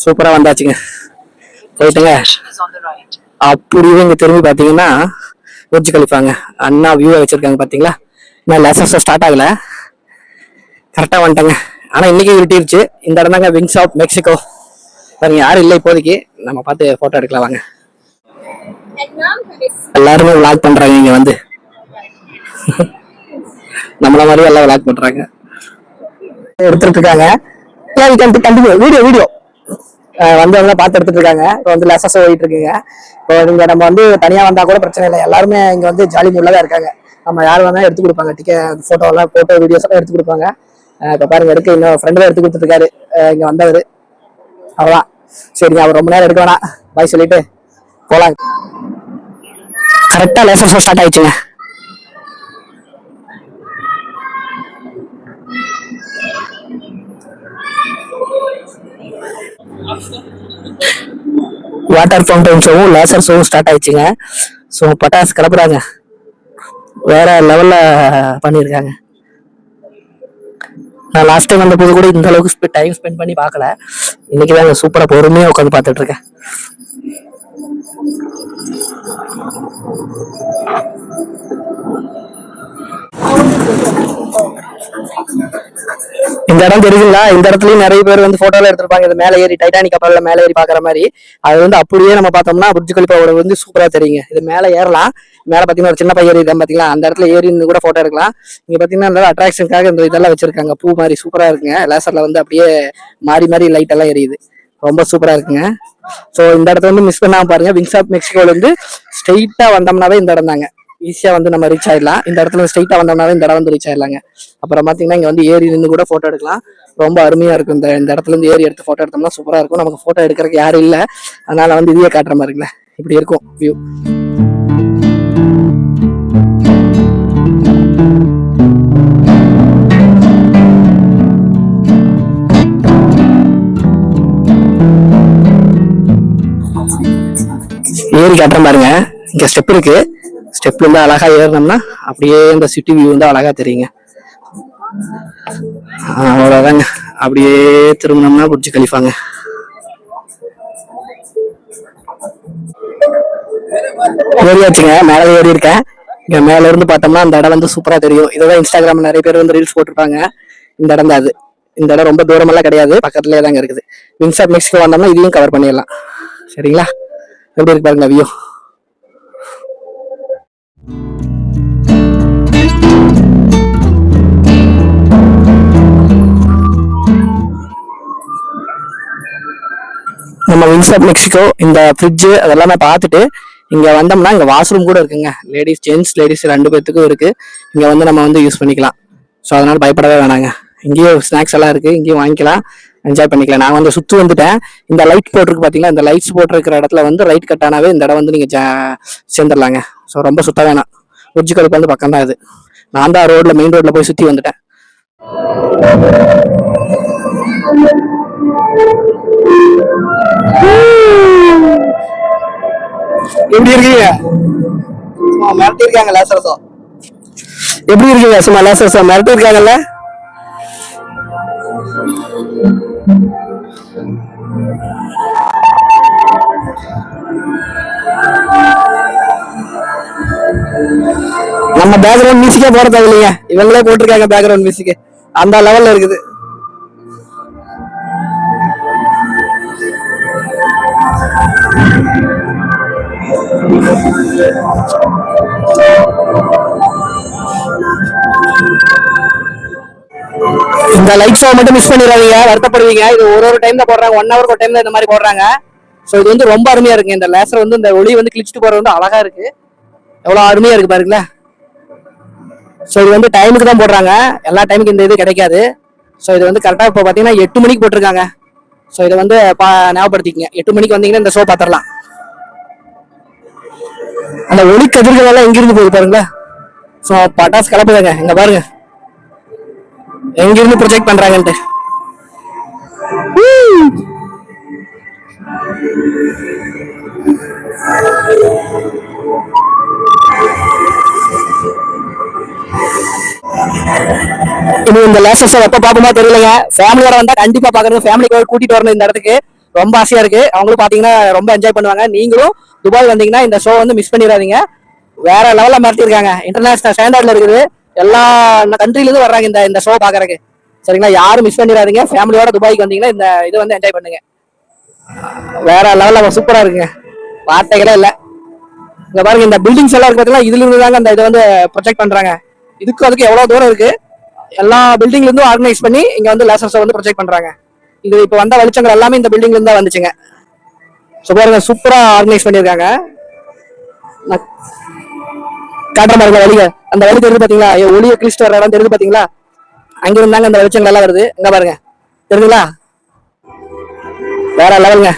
S1: சூப்பரா வந்தாச்சுங்க. போயிட்டுங்க அப்படியே இங்க திரும்பி பாத்தீங்கன்னா புர்ஜ் கலிஃபாங்க. அண்ணா வியூவை வச்சிருக்காங்க பாத்தீங்களா. நான் லேசஸ் ஸ்டார்ட் ஆகல, கரெக்டா வந்துட்டேங்க. ஆனா இன்னைக்கு இருட்டிருச்சு. இந்த இடம் தாங்க விங்ஸ் ஆஃப் மெக்சிகோ. பாருங்க யாரும் இல்லை இப்போதைக்கு. நம்ம பார்த்து போட்டோ எடுக்கலாம் வாங்க. எல்லாருமே விளாக் பண்றாங்க இங்க வந்து. நம்மள மாதிரி எல்லாம் விளாக் பண்றாங்க, எடுத்துட்டு இருக்காங்க. வீடியோ வந்தவங்க பார்த்து எடுத்துட்டு இருக்காங்க. இப்போ வந்து லெசஸ் ஓடிட்டு இருக்குங்க. இப்போ நீங்க நம்ம வந்து தனியா வந்தா கூட பிரச்சனை இல்லை. எல்லாருமே இங்க வந்து ஜாலி மூட்ல இருக்காங்க. நம்ம யார் வேணா எடுத்து கொடுப்பாங்க. போட்டோ வீடியோஸ் எல்லாம் எடுத்து கொடுப்பாங்க. இப்ப பாருங்க எடுக்க இன்னும் ஃப்ரெண்ட் தான் எடுத்து கொடுத்துருக்காரு இங்க வந்தவர். அவ்வளவுதான், சரிங்க. அவர் ரொம்ப நேரம் எடுக்க வேணாம், பாய் சொல்லிட்டு போலாம். கரெக்டா லெசன்ஸ் ஸ்டார்ட் ஆயிடுச்சுங்க. வாட்டர் ஃபவுண்டன் ஷோவும் லேசர் ஷோவும் ஸ்டார்ட் ஆயிடுச்சுங்க. ஸோ பட்டாசு கிளப்புறாங்க, வேற லெவல்ல பண்ணியிருக்காங்க. நான் லாஸ்ட் டைம் வந்த போது கூட இந்த அளவுக்கு டைம் ஸ்பெண்ட் பண்ணி பார்க்கல. இன்னைக்கு தான் சூப்பரா பொறுமையா உட்காந்து பார்த்துட்டு இருக்கேன். இந்த இடம் தெரியுங்களா? இந்த இடத்துலயும் நிறைய பேர் வந்து போட்டோல எடுத்திருப்பாங்க. இது மேல ஏறி டைட்டானிக் கப்பல்ல மேல ஏறி பாக்குற மாதிரி. அது வந்து அப்படியே நம்ம பார்த்தோம்னா புர்ஜ் கலிஃபாவோட வந்து சூப்பரா தெரியுங்க. இது மேல ஏறலாம். மேல பாத்தீங்கன்னா ஒரு சின்ன பையன் ஏறி தான் பாத்தீங்களா, அந்த இடத்துல ஏறி இருந்து கூட போட்டோ எடுக்கலாம். இங்க பாத்தீங்கன்னா இந்த அட்ராக்ஷனுக்காக இந்த இதெல்லாம் வச்சிருக்காங்க, பூ மாதிரி சூப்பரா இருக்குங்க. லேசர்ல வந்து அப்படியே மாறி மாறி லைட் எல்லாம் எரியுது, ரொம்ப சூப்பரா இருக்குங்க. சோ இந்த இடத்த வந்து மிஸ் பண்ணாம பாருங்க. விங்ஸ் ஆஃப் மெக்சிகோல இருந்து ஸ்ட்ரெயிட்டா வந்தோம்னாவே இந்த இடம் தாங்க. ஈஸியா வந்து நம்ம ரீச் ஆயிடலாம். இந்த இடத்துல ஸ்ட்ரெயிட்டா வந்தோம்னாவே இந்த இடம் வந்து ரீச் ஆயிடலாங்க. அப்புறம் பாத்தீங்கன்னா இங்க வந்து ஏறி நின்று கூட போட்டோ எடுக்கலாம். ரொம்ப அருமையா இருக்கும். இந்த இடத்துல இருந்து ஏறி எடுத்து போட்டோ எடுத்தோம்னா சூப்பரா இருக்கும். நமக்கு போட்டோ எடுக்கிறதுக்கு யாரும் இல்ல, அதனால வந்து இதையே காட்டுற மாதிரி இருக்குல்ல, இப்படி இருக்கும் வியூ. ஏறி காட்டுற பாருங்க. இங்க ஸ்டெப் இருக்கு. ஸ்டெப்ல இருந்து அழகா ஏறினோம்னா அப்படியே இந்த சிட்டி வியூ வந்து அழகா தெரியுங்க. அவ்வளவுதாங்க. அப்படியே திரும்பினோம்னா புர்ஜ் கலிஃபாங்க. ஏறியாச்சுங்க, மேல ஏறி இருக்கேன். இங்க மேல இருந்து பார்த்தோம்னா அந்த இடம் வந்து சூப்பரா தெரியும். இததான் இன்ஸ்டாகிராம்ல நிறைய பேர் வந்து ரீல்ஸ் போட்டிருப்பாங்க. இந்த இடம் தான் அது. இந்த இடம் ரொம்ப தூரம் எல்லாம் கிடையாது, பக்கத்துலயே தாங்க இருக்குது. விங்ஸ் ஆஃப் மெக்சிகோ வந்தோம்னா இதையும் கவர் பண்ணிடலாம். சரிங்களா? எப்படி இருக்கு பாருங்க வியூ. நம்ம விங்ஸ் ஆஃப் மெக்சிகோ இந்த ஃப்ரிட்ஜ் அதெல்லாமே பார்த்துட்டு இங்க வந்தோம்னா இங்க வாஷ்ரூம் கூட இருக்குங்க. லேடிஸ் ரெண்டு பேத்துக்கும் இருக்கு. இங்க வந்து நம்ம வந்து யூஸ் பண்ணிக்கலாம். ஸோ அதனால பயப்படவே வேணாங்க. இங்கேயும் ஸ்நாக்ஸ் எல்லாம் இருக்கு, இங்கேயும் வாங்கிக்கலாம், என்ஜாய் பண்ணிக்கலாம். நான் வந்து சுற்றி வந்துட்டேன். இந்த லைட் போட்டிருக்கு பாத்தீங்களா, இந்த லைட்ஸ் போட்டிருக்கிற இடத்துல வந்து ரைட் கட் ஆனாவே இந்த இடம் வந்து நீங்க சேர்ந்துடலாங்க. ஸோ ரொம்ப சுத்த வேணாம். புர்ஜ் கலிஃபா வந்து பக்கம் தான் இது. நான் தான் மெயின் ரோட்ல போய் சுத்தி வந்துட்டேன். எப்படி இருக்கீங்க? மிரட்டி இருக்காங்க லேசர்ஸா. எப்படி இருக்கீங்க? சும்மா லேசர்ஸா மிரட்டி இருக்காங்கல்ல. நம்ம பேக்ரவுண்ட் மியூசிக்கே போட தேவையில்லைங்க, இவங்களே போட்டிருக்காங்க பேக்ரவுண்ட் மியூசிக். அந்த லெவல்ல இருக்குது. இந்த லைட் ஷோ மட்டும் மிஸ் பண்ணிடாதீங்க, வருத்தப்படுவீங்க. இது ஒரு டைம்ல போடுறாங்க, 1 ஹவர் ஒரு டைம்ல இந்த மாதிரி போடுறாங்க. ஸோ இது வந்து ரொம்ப அருமையா இருக்கு. இந்த லேசர் வந்து இந்த ஒளி வந்து கிழிச்சிட்டு போறது வந்து அழகா இருக்கு. எவ்வளவு அருமையா இருக்கு பாருங்களேன். ஸோ இது வந்து டைமுக்கு தான் போடுறாங்க, எல்லா டைமுக்கு இந்த இது கிடைக்காது. ஸோ இது வந்து கரெக்டாக இப்போ பார்த்தீங்கன்னா 8 மணிக்கு போட்டிருக்காங்க. ஸோ இதை வந்து ஞாபகப்படுத்திக்கங்க, 8 மணிக்கு வந்தீங்கன்னா இந்த ஷோ பார்த்துடலாம். அந்த ஒளி கதிர்கள் எல்லாம் எங்கிருந்து போகுது பாருங்களேன். ஸோ பட்டாசு கலப்புதாங்க, இங்க பாருங்க எங்கிருந்து ப்ரொஜெக்ட் பண்றாங்கன்ட்டு. இது இந்த லேசர்ஸ் எப்ப பாப்போமா தெரியலங்க. ஃபேமிலியோட வந்தா கண்டிப்பா பாக்குறது, ஃபேமிலிக்கு கூட்டிட்டு வரணும் இந்த இடத்துக்கு. ரொம்ப ஆசையா இருக்கு. அவங்களும் பாத்தீங்கன்னா ரொம்ப என்ஜாய் பண்ணுவாங்க. நீங்களும் துபாய் வந்தீங்கன்னா இந்த ஷோ வந்து மிஸ் பண்ணிடாதீங்க. வேற லெவல்ல மாட்டிருக்காங்க, இன்டர்நேஷனல் ஸ்டாண்டர்ட்ல இருக்குது. எல்லா கண்ட்ரில இருந்து வர்றாங்க இந்த ஷோ பாக்குறதுக்கு. சரிங்களா, யாரும் மிஸ் பண்ணிடாதீங்க. ஃபேமிலியோட துபாய்க்கு வந்தீங்கன்னா இந்த இது வந்து என்ஜாய் பண்ணுங்க. வேற லெவல்ல சூப்பரா இருக்குங்க, வார்த்தைகளே இல்ல. இங்க பாருங்க, இந்த பில்டிங்ஸ் எல்லாம் இருக்கிறதுல இதுல இருந்து தாங்க இந்த இதை வந்து ப்ரொஜெக்ட் பண்றாங்க. அதுக்கு எவ்வளவு தூரம் இருக்கு. எல்லா பில்டிங்ல இருந்தும் ஆர்கனைஸ் பண்ணி இங்க வந்து லேசர்ஸ் வந்து ப்ரொஜெக்ட் பண்றாங்க. இது இப்ப வந்த வெளிச்சங்கள் எல்லாமே இந்த பில்டிங்ல இருந்து தான் வந்துச்சுங்க. பாருங்க, சூப்பரா ஆர்கனைஸ் பண்ணிருக்காங்க. காட்டுற பாருங்க வழிக, அந்த வழி தெரியுது பாத்தீங்களா, ஒளிய கிறிஸ்ட் வர இடம் தெரியுது பாத்தீங்களா, அங்க இருந்தாங்க அந்த வெளிச்சங்கள் எல்லாம் வருது. இங்க பாருங்க, தெரியுதுங்களா, வேற லெவலுங்க.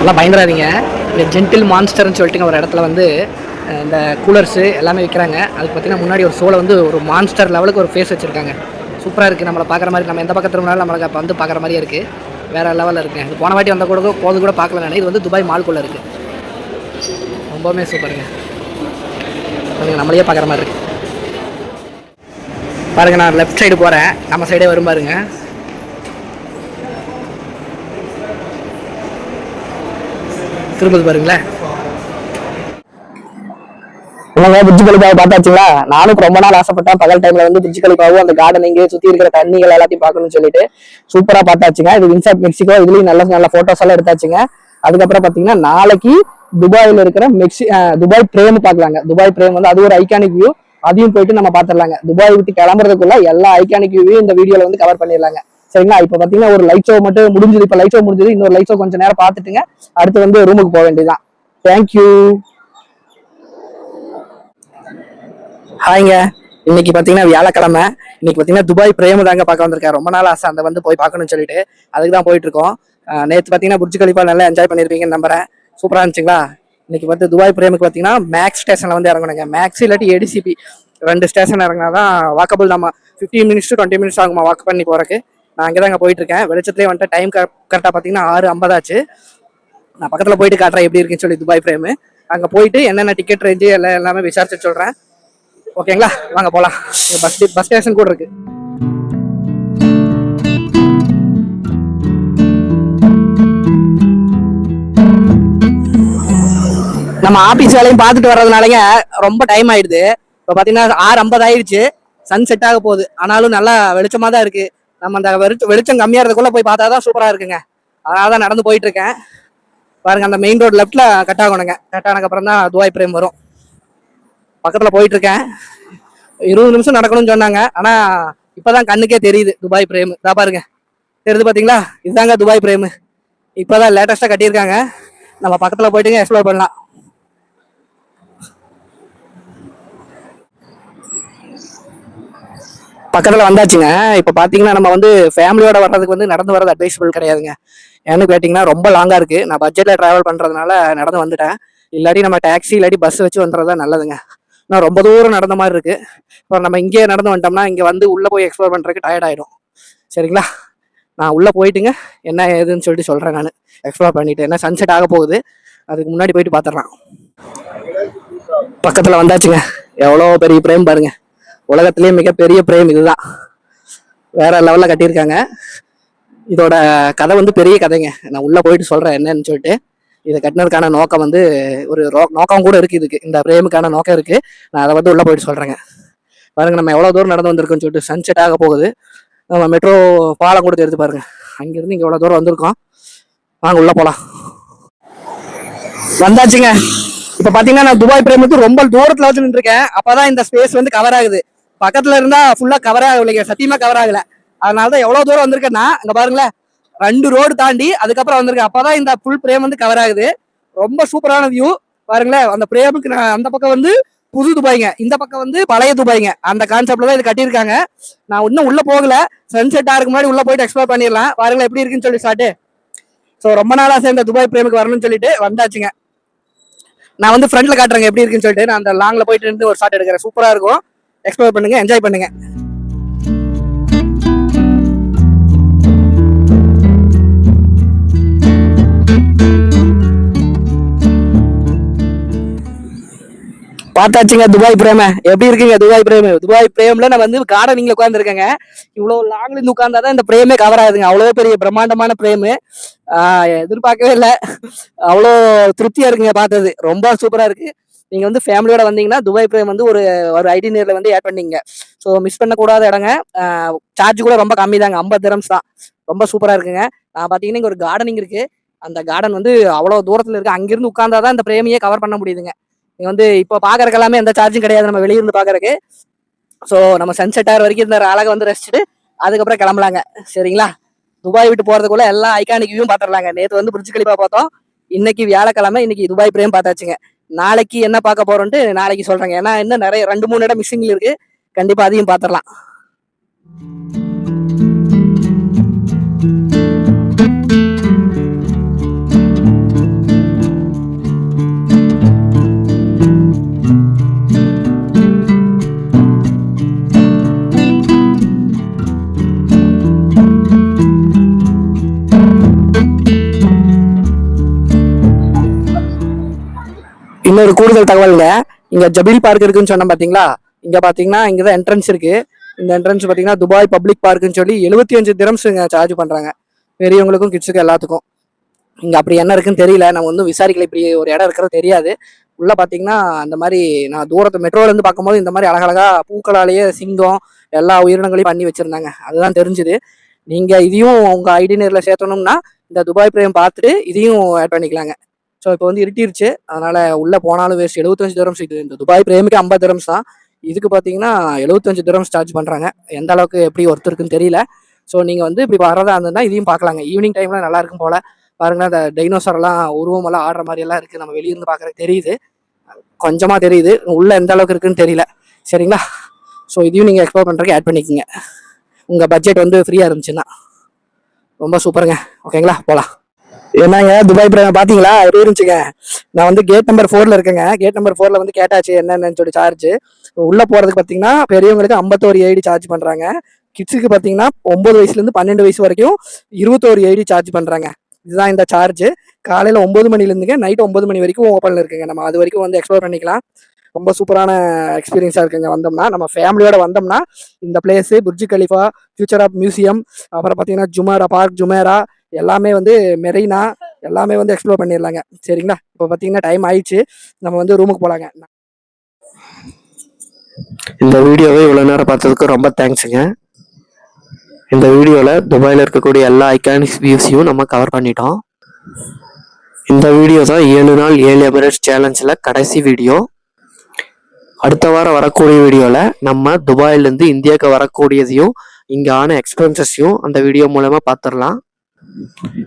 S1: எல்லாம் பயந்துடாதீங்க. இந்த ஜென்டில் மான்ஸ்டர்னு சொல்லிட்டு ஒரு இடத்துல வந்து இந்த கூலர்ஸு எல்லாமே விற்கிறாங்க. அதுக்கு பார்த்தீங்கன்னா முன்னாடி ஒரு ஷோவில் வந்து ஒரு மான்ஸ்டர் லெவலுக்கு ஒரு ஃபேஸ் வச்சுருக்காங்க. சூப்பராக இருக்குது, நம்மளை பார்க்குற மாதிரி. நம்ம எந்த பக்கத்தில் இருந்தாலும் நம்மளுக்கு அப்போ வந்து பார்க்குற மாதிரியே இருக்குது. வேறு லெவலில் இருக்குது. இது போன வாட்டி வந்தால் கூட போது கூட பார்க்கல நான். இது வந்து துபாய் மால்குள்ளே இருக்குது. ரொம்பவுமே சூப்பருங்க. நம்மளையே பார்க்குற மாதிரி இருக்குது. பாருங்கள், நான் லெஃப்ட் சைடு போகிறேன், நம்ம சைடே வரும் பாருங்க. திரும்பது பாருங்களேன். பிரிட்ஜ் கலிஃபாவை பார்த்தாச்சுங்களா? நானும் ரொம்ப நாள் ஆசைப்பட்டேன் பகல் டைம்ல வந்து பிரிட்ஜ் கலிஃபாவும் அந்த கார்டன் இங்கே சுத்தி இருக்கிற தண்ணிகள் எல்லாத்தையும் பார்க்கணும்னு சொல்லிட்டு சூப்பரா பார்த்தாச்சுங்க. இது வின்சார்ட் மெக்சிகோ. இதுலயும் நல்ல நல்ல போட்டோஸ் எல்லாம் எடுத்தாச்சுங்க. அதுக்கப்புறம் பாத்தீங்கன்னா நாளைக்கு துபாயில இருக்கிற துபாய் பிரேம் பார்க்கலாங்க. துபாய் பிரேம் வந்து அது ஒரு ஐகானிக் வியூ, அதையும் போயிட்டு நம்ம பாத்துடலாங்க. துபாய் விட்டு கிளம்புறதுக்குள்ள எல்லா ஐகானிக் வியூவையும் இந்த வீடியோல வந்து கவர் பண்ணிடலாங்க. சரிங்களா, இப்ப பாத்தீங்கன்னா ஒரு லைட் ஷோ மட்டும் முடிஞ்சது. இப்ப லைட் ஷோ முடிஞ்சது, இன்னொரு லைட் ஷோ கொஞ்சம் நேரம் பார்த்துட்டுங்க அடுத்து வந்து ரூமுக்கு போக வேண்டியதுதான். தேங்க்யூ. ஹாய்ங்க, இன்னைக்கு பாத்தீங்கன்னா வியாழக்கிழமை. இன்னைக்கு பாத்தீங்கன்னா துபாய் பிரேம் தாங்க பார்க்க வந்திருக்கேன். ரொம்ப நாள் ஆசை அந்த வந்து போய் பார்க்கணும்னு சொல்லிட்டு அதுக்கு தான் போயிட்டு இருக்கோம். நேற்று பாத்தீங்கன்னா புர்ஜ் கலிஃபா நல்லா என்ஜாய் பண்ணிருப்பீங்கன்னு நம்புறேன். சூப்பரா இருந்துச்சுங்களா? இன்னைக்கு பார்த்து துபாய் பிரேமுக்கு பாத்தீங்கன்னா மேக்ஸ் ஸ்டேஷன்ல வந்து இறங்கணுங்க. மேக்ஸ் இல்லாட்டி ஏடிசிபி 2 ஸ்டேஷன் இறங்கினாதான் வாக்கபிள். நம்ம 15 minutes to 20 minutes ஆகுமா வாக் பண்ணி போறதுக்கு. நான் அங்கேதாங்க போயிட்டு இருக்கேன். வெளிச்சத்துலேயே வந்துட்டு டைம் கரெக்டாக பார்த்தீங்கன்னா 6:50 ஆச்சு. நான் பக்கத்தில் போயிட்டு காட்டுறேன் எப்படி இருக்குன்னு சொல்லி துபாய் பிரேமு. அங்கே போயிட்டு என்னென்ன டிக்கெட் ரேஞ்சு எல்லாமே விசாரிச்சு சொல்கிறேன். ஓகேங்களா, வாங்க போலாம். பஸ் ஸ்டேஷன் கூட இருக்கு. நம்ம ஆபீஸ் வேலையும் பார்த்துட்டு வர்றதுனாலங்க ரொம்ப டைம் ஆயிடுது. இப்போ பாத்தீங்கன்னா 6:50 ஆயிடுச்சு. சன் செட் ஆக போகுது. ஆனாலும் நல்லா வெளிச்சமா தான் இருக்கு. நம்ம அந்த வெளிச்சம் கம்மியாகிறதுக்குள்ள போய் பார்த்தா தான் சூப்பரா இருக்குங்க. அதனால தான் நடந்து போயிட்டு இருக்கேன். பாருங்க, அந்த மெயின் ரோடு லெஃப்ட்ல கட் ஆகணுங்க. கட் ஆனதுக்கு அப்புறம் தான் துபாய் பிரேம் வரும். பக்கத்துல போயிட்டு இருக்கேன். 20 நிமிஷம் நடக்கணும்னு சொன்னாங்க. ஆனா இப்பதான் கண்ணுக்கே தெரியுது துபாய் பிரேம். இதா பாருங்க, தெரியுது பாத்தீங்களா? இதுதாங்க துபாய் பிரேம். இப்பதான் லேட்டஸ்டா கட்டியிருக்காங்க. நம்ம பக்கத்துல போயிட்டு எக்ஸ்ப்ளோர் பண்ணலாம். பக்கத்துல வந்தாச்சுங்க. இப்ப பாத்தீங்கன்னா நம்ம வந்து ஃபேமிலியோட வர்றதுக்கு வந்து நடந்து வர்றது அட்வைசபிள் கிடையாதுங்க. ஏன்னு கேட்டீங்கன்னா ரொம்ப லாங்கா இருக்கு. நான் பட்ஜெட்ல டிராவல் பண்றதுனால நடந்து வந்துட்டேன். இல்லாட்டி நம்ம டாக்ஸி இல்லாட்டி பஸ் வச்சு வந்துறதா நல்லதுங்க. நான் ரொம்ப தூரம் நடந்த மாதிரி இருக்கு. இப்போ நம்ம இங்கே நடந்து வந்துட்டோம்னா இங்க வந்து உள்ள போய் எக்ஸ்ப்ளோர் பண்றதுக்கு டயர்ட் ஆயிடும். சரிங்களா, நான் உள்ள போயிட்டுங்க என்ன ஏதுன்னு சொல்லிட்டு சொல்றேன். நான் எக்ஸ்ப்ளோர் பண்ணிட்டு என்ன சன்செட் ஆக போகுது, அதுக்கு முன்னாடி போயிட்டு பாத்துறேன். பக்கத்துல வந்தாச்சுங்க. எவ்வளோ பெரிய பிரேம் பாருங்க. உலகத்திலேயே மிகப்பெரிய பிரேம் இதுதான். வேற லெவல்ல கட்டியிருக்காங்க. இதோட கதை வந்து பெரிய கதைங்க. நான் உள்ள போயிட்டு சொல்றேன் என்னன்னு சொல்லிட்டு. இதை கட்டினதுக்கான நோக்கம் வந்து ஒரு நோக்கம் கூட இருக்கு. இதுக்கு இந்த பிரேமுக்கான நோக்கம் இருக்கு. நான் அதை வந்து உள்ள போயிட்டு சொல்றேங்க. பாருங்க, நம்ம எவ்வளவு தூரம் நடந்து வந்திருக்கோம்னு சொல்லிட்டு. சன்செட் ஆக போகுது. நம்ம மெட்ரோ பாலம் கூட தெரிஞ்சு பாருங்க. அங்கிருந்து இங்க எவ்வளவு தூரம் வந்திருக்கோம். வாங்க உள்ள போலாம். வந்தாச்சுங்க. இப்ப பாத்தீங்கன்னா நான் துபாய் பிரேமுக்கு ரொம்ப தூரத்துல வச்சு நின்றுருக்கேன். அப்பதான் இந்த ஸ்பேஸ் வந்து கவர் ஆகுது. பக்கத்துல இருந்தா ஃபுல்லா கவர் ஆகலைங்க. சத்தியமா கவர் ஆகல. அதனாலதான் எவ்வளவு தூரம் வந்திருக்கேன்னா அங்க பாருங்களேன், 2 ரோடு தாண்டி அதுக்கப்புறம் வந்திருக்கேன். அப்பதான் இந்த ஃபுல் பிரேம் வந்து கவர் ஆகுது. ரொம்ப சூப்பரான வியூ பாருங்களேன். அந்த பிரேமுக்கு அந்த பக்கம் வந்து புது துபாய்ங்க, இந்த பக்கம் வந்து பழைய துபாய்ங்க. அந்த கான்செப்ட்ல தான் இது கட்டியிருக்காங்க. நான் இன்னும் உள்ள போகல. சன்செட் ஆகிறதுக்கு முன்னாடி உள்ள போயிட்டு எக்ஸ்ப்ளோர் பண்ணிடலாம். பாருங்களேன் எப்படி இருக்குன்னு சொல்லி ஸ்டார்ட். ஸோ ரொம்ப நாளா சேர்ந்த துபாய் பிரேமுக்கு வரணும்னு சொல்லிட்டு வந்தாச்சுங்க. நான் வந்து ஃப்ரண்ட்ல காட்டுறேங்க எப்படி இருக்குன்னு சொல்லிட்டு. நான் அந்த லாங்ல போயிட்டு இருந்து ஒரு ஷாட் எடுக்கிறேன். சூப்பரா இருக்கும். எக்ஸ்ப்ளோர் பண்ணுங்க, என்ஜாய் பண்ணுங்க. பார்த்தாச்சுங்க துபாய் பிரேம. எப்படி இருக்குங்க துபாய் பிரேம்? துபாய் பிரேம்ல நான் வந்து கார்டனிங்ல உட்காந்துருக்கேங்க. இவ்வளவு லாங்ல இருந்து உட்கார்ந்தாதான் இந்த பிரேமே கவர் ஆகுதுங்க. அவ்வளவு பெரிய பிரம்மாண்டமான பிரேமு. எதிர்பார்க்கவே இல்லை. அவ்வளோ திருப்தியா இருக்குங்க பார்த்தது. ரொம்ப சூப்பரா இருக்கு. நீங்க வந்து ஃபேமிலியோட வந்தீங்கன்னா துபாய் பிரேம் வந்து ஒரு ஒரு ஐடினியர்ல வந்து ஆட் பண்ணீங்க. ஸோ மிஸ் பண்ணக்கூடாத இடங்க. சார்ஜ் கூட ரொம்ப கம்மி தாங்க, 50 திரம்ஸ் தான். ரொம்ப சூப்பரா இருக்குங்க. பாத்தீங்கன்னா இங்க ஒரு கார்டனிங் இருக்கு. அந்த கார்டன் வந்து அவ்வளவு தூரத்துல இருக்கு. அங்கிருந்து உட்கார்ந்தாதான் இந்த பிரேமையே கவர் பண்ண முடியுதுங்க. நீங்க வந்து இப்போ பாக்குறதுக்கு எல்லாமே எந்த சார்ஜும் கிடையாது நம்ம வெளியிருந்து பாக்குறதுக்கு. ஸோ நம்ம சன்செட் ஆகிற வரைக்கும் இந்த அழகை வந்து ரசிச்சுட்டு அதுக்கப்புறம் கிளம்பலாங்க. சரிங்களா, துபாய் விட்டு போறதுக்குள்ள எல்லா ஐகானிக் வியூவும் பாத்துடலாங்க. நேற்று வந்து புர்ஜ் கலிஃபா பார்த்தோம். இன்னைக்கு வியாழக்கிழமை, இன்னைக்கு துபாய் பிரேம் பார்த்தாச்சுங்க. நாளைக்கு என்ன பார்க்க போறோம்ட்டு நாளைக்கு சொல்றேங்க. ஏன்னா இன்னும் நிறைய 2-3 இடம் மிஸ்ஸிங் இருக்கு. கண்டிப்பா அதையும் பாத்துடலாம். இன்னொரு கூடுதல் தகவல்ங்க, இங்க ஜபீல் பார்க் இருக்குன்னு சொன்ன பாத்தீங்களா? இங்க பாத்தீங்கன்னா இங்கதான் என்ட்ரன்ஸ் இருக்கு. இந்த என்ட்ரன்ஸ் பாத்தீங்கன்னா துபாய் பப்ளிக் பார்க்குன்னு சொல்லி 75 திரம்ஸ் சார்ஜ் பண்றாங்க. பெரியவங்களுக்கும் கிட்ஸுக்கு எல்லாத்துக்கும். இங்க அப்படி என்ன இருக்குன்னு தெரியல. நம்ம வந்து விசாரிக்கல. இப்படி ஒரு இடம் இருக்கிறது தெரியாது. உள்ள பாத்தீங்கன்னா அந்த மாதிரி நான் தூரத்து மெட்ரோல இருந்து பார்க்கும்போது இந்த மாதிரி அழகழகா பூக்களாலேயே சிங்கம் எல்லா உயிரினங்களையும் பண்ணி வச்சிருந்தாங்க. அதுதான் தெரிஞ்சுது. நீங்க இதையும் உங்க ஐடினியர்ல சேர்த்தணும்னா இந்த துபாய் பிரேம் பார்த்துட்டு இதையும் ஆட் பண்ணிக்கலாங்க. ஸோ இப்போ வந்து இருட்டிருச்சு. அதனால உள்ள போனாலும் வேஸ்ட். 75 திரம்ஸ். இது இந்த துபாய் பிரேமுக்கு 50 திரம்ஸ் தான். இதுக்கு பார்த்தீங்கன்னா 75 திரம்ஸ் சார்ஜ் பண்றாங்க. எந்த அளவுக்கு எப்படி ஒர்த் இருக்குன்னு தெரியல. ஸோ நீங்க வந்து இப்படி வரதா இருந்ததுன்னா இதையும் பார்க்கலாங்க. ஈவினிங் டைம்ல நல்லா இருக்கும் போல. பாருங்கன்னா இந்த டைனோசர் எல்லாம் உருவம் எல்லாம் ஆடுற மாதிரி எல்லாம் இருக்கு. நம்ம வெளியிருந்து பாக்குறது தெரியுது, கொஞ்சமா தெரியுது. உள்ள எந்த அளவுக்கு இருக்குன்னு தெரியல. சரிங்களா, ஸோ இதையும் நீங்க எக்ஸ்ப்ளோர் பண்றதுக்கு ஆட் பண்ணிக்கோங்க. உங்க பட்ஜெட் வந்து ஃப்ரீயா இருந்துச்சுன்னா ரொம்ப சூப்பருங்க. ஓகேங்களா, போலாம். என்னங்க துபாய் பிரேம் பாத்தீங்களா? எப்படி இருந்துச்சுங்க? நான் வந்து கேட் நம்பர் 4ல இருக்கேங்க. கேட் நம்பர் 4ல வந்து கேட்டாச்சு என்னன்னு சொல்லி சார்ஜ். உள்ள போறதுக்கு பாத்தீங்கன்னா பெரியவங்களுக்கு 51 ஐடி சார்ஜ் பண்றாங்க. கிட்ஸுக்கு பாத்தீங்கன்னா 9 வயசுல இருந்து 12 வயசு வரைக்கும் 21 ஐடி சார்ஜ் பண்றாங்க. இதுதான் இந்த சார்ஜ். காலையில 9 மணில இருந்துங்க நைட் 9 மணி வரைக்கும் ஓப்பன்ல இருக்குங்க. நம்ம அது வரைக்கும் வந்து எக்ஸ்ப்ளோர் பண்ணிக்கலாம்.
S2: ரொம்ப சூப்பரான எக்ஸ்பீரியன்ஸாக இருக்குங்க. வந்தோம்னா நம்ம ஃபேமிலியோட வந்தோம்னா இந்த place Burj Khalifa, future of museum, அப்புறம் பார்த்தீங்கன்னா ஜுமேரா பார்க், ஜுமேரா எல்லாமே வந்து மெரினா எல்லாமே வந்து எக்ஸ்ப்ளோர் பண்ணிடலாங்க. சரிங்களா? இப்போ பார்த்தீங்கன்னா டைம் ஆயிடுச்சு, நம்ம வந்து ரூமுக்கு போகலாங்க.
S3: இந்த வீடியோவை இவ்வளோ நேரம் பார்த்ததுக்கு ரொம்ப தேங்க்ஸுங்க. இந்த வீடியோவில் துபாயில் இருக்கக்கூடிய எல்லா ஐகானிக் வியூஸையும் நம்ம கவர் பண்ணிட்டோம். இந்த வீடியோ தான் 7 நாள் 7 எமிரேட்ஸ் சேலஞ்சில் கடைசி வீடியோ. அடுத்த வாரம் வரக்கூடிய வீடியோவில் நம்ம துபாயிலேருந்து இந்தியாவுக்கு வரக்கூடியதையும் இங்கே ஆன எக்ஸ்பென்சஸையும் அந்த வீடியோ மூலமாக பார்த்துடலாம்.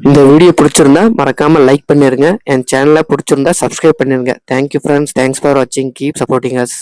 S3: இந்த வீடியோ பிடிச்சிருந்தா மறக்காமல் லைக் பண்ணிடுங்க. என் சேனலை பிடிச்சிருந்தா சப்ஸ்கிரைப் பண்ணிடுங்க. Thank you friends. தேங்க்ஸ் ஃபார் வாட்சிங். Keep supporting us.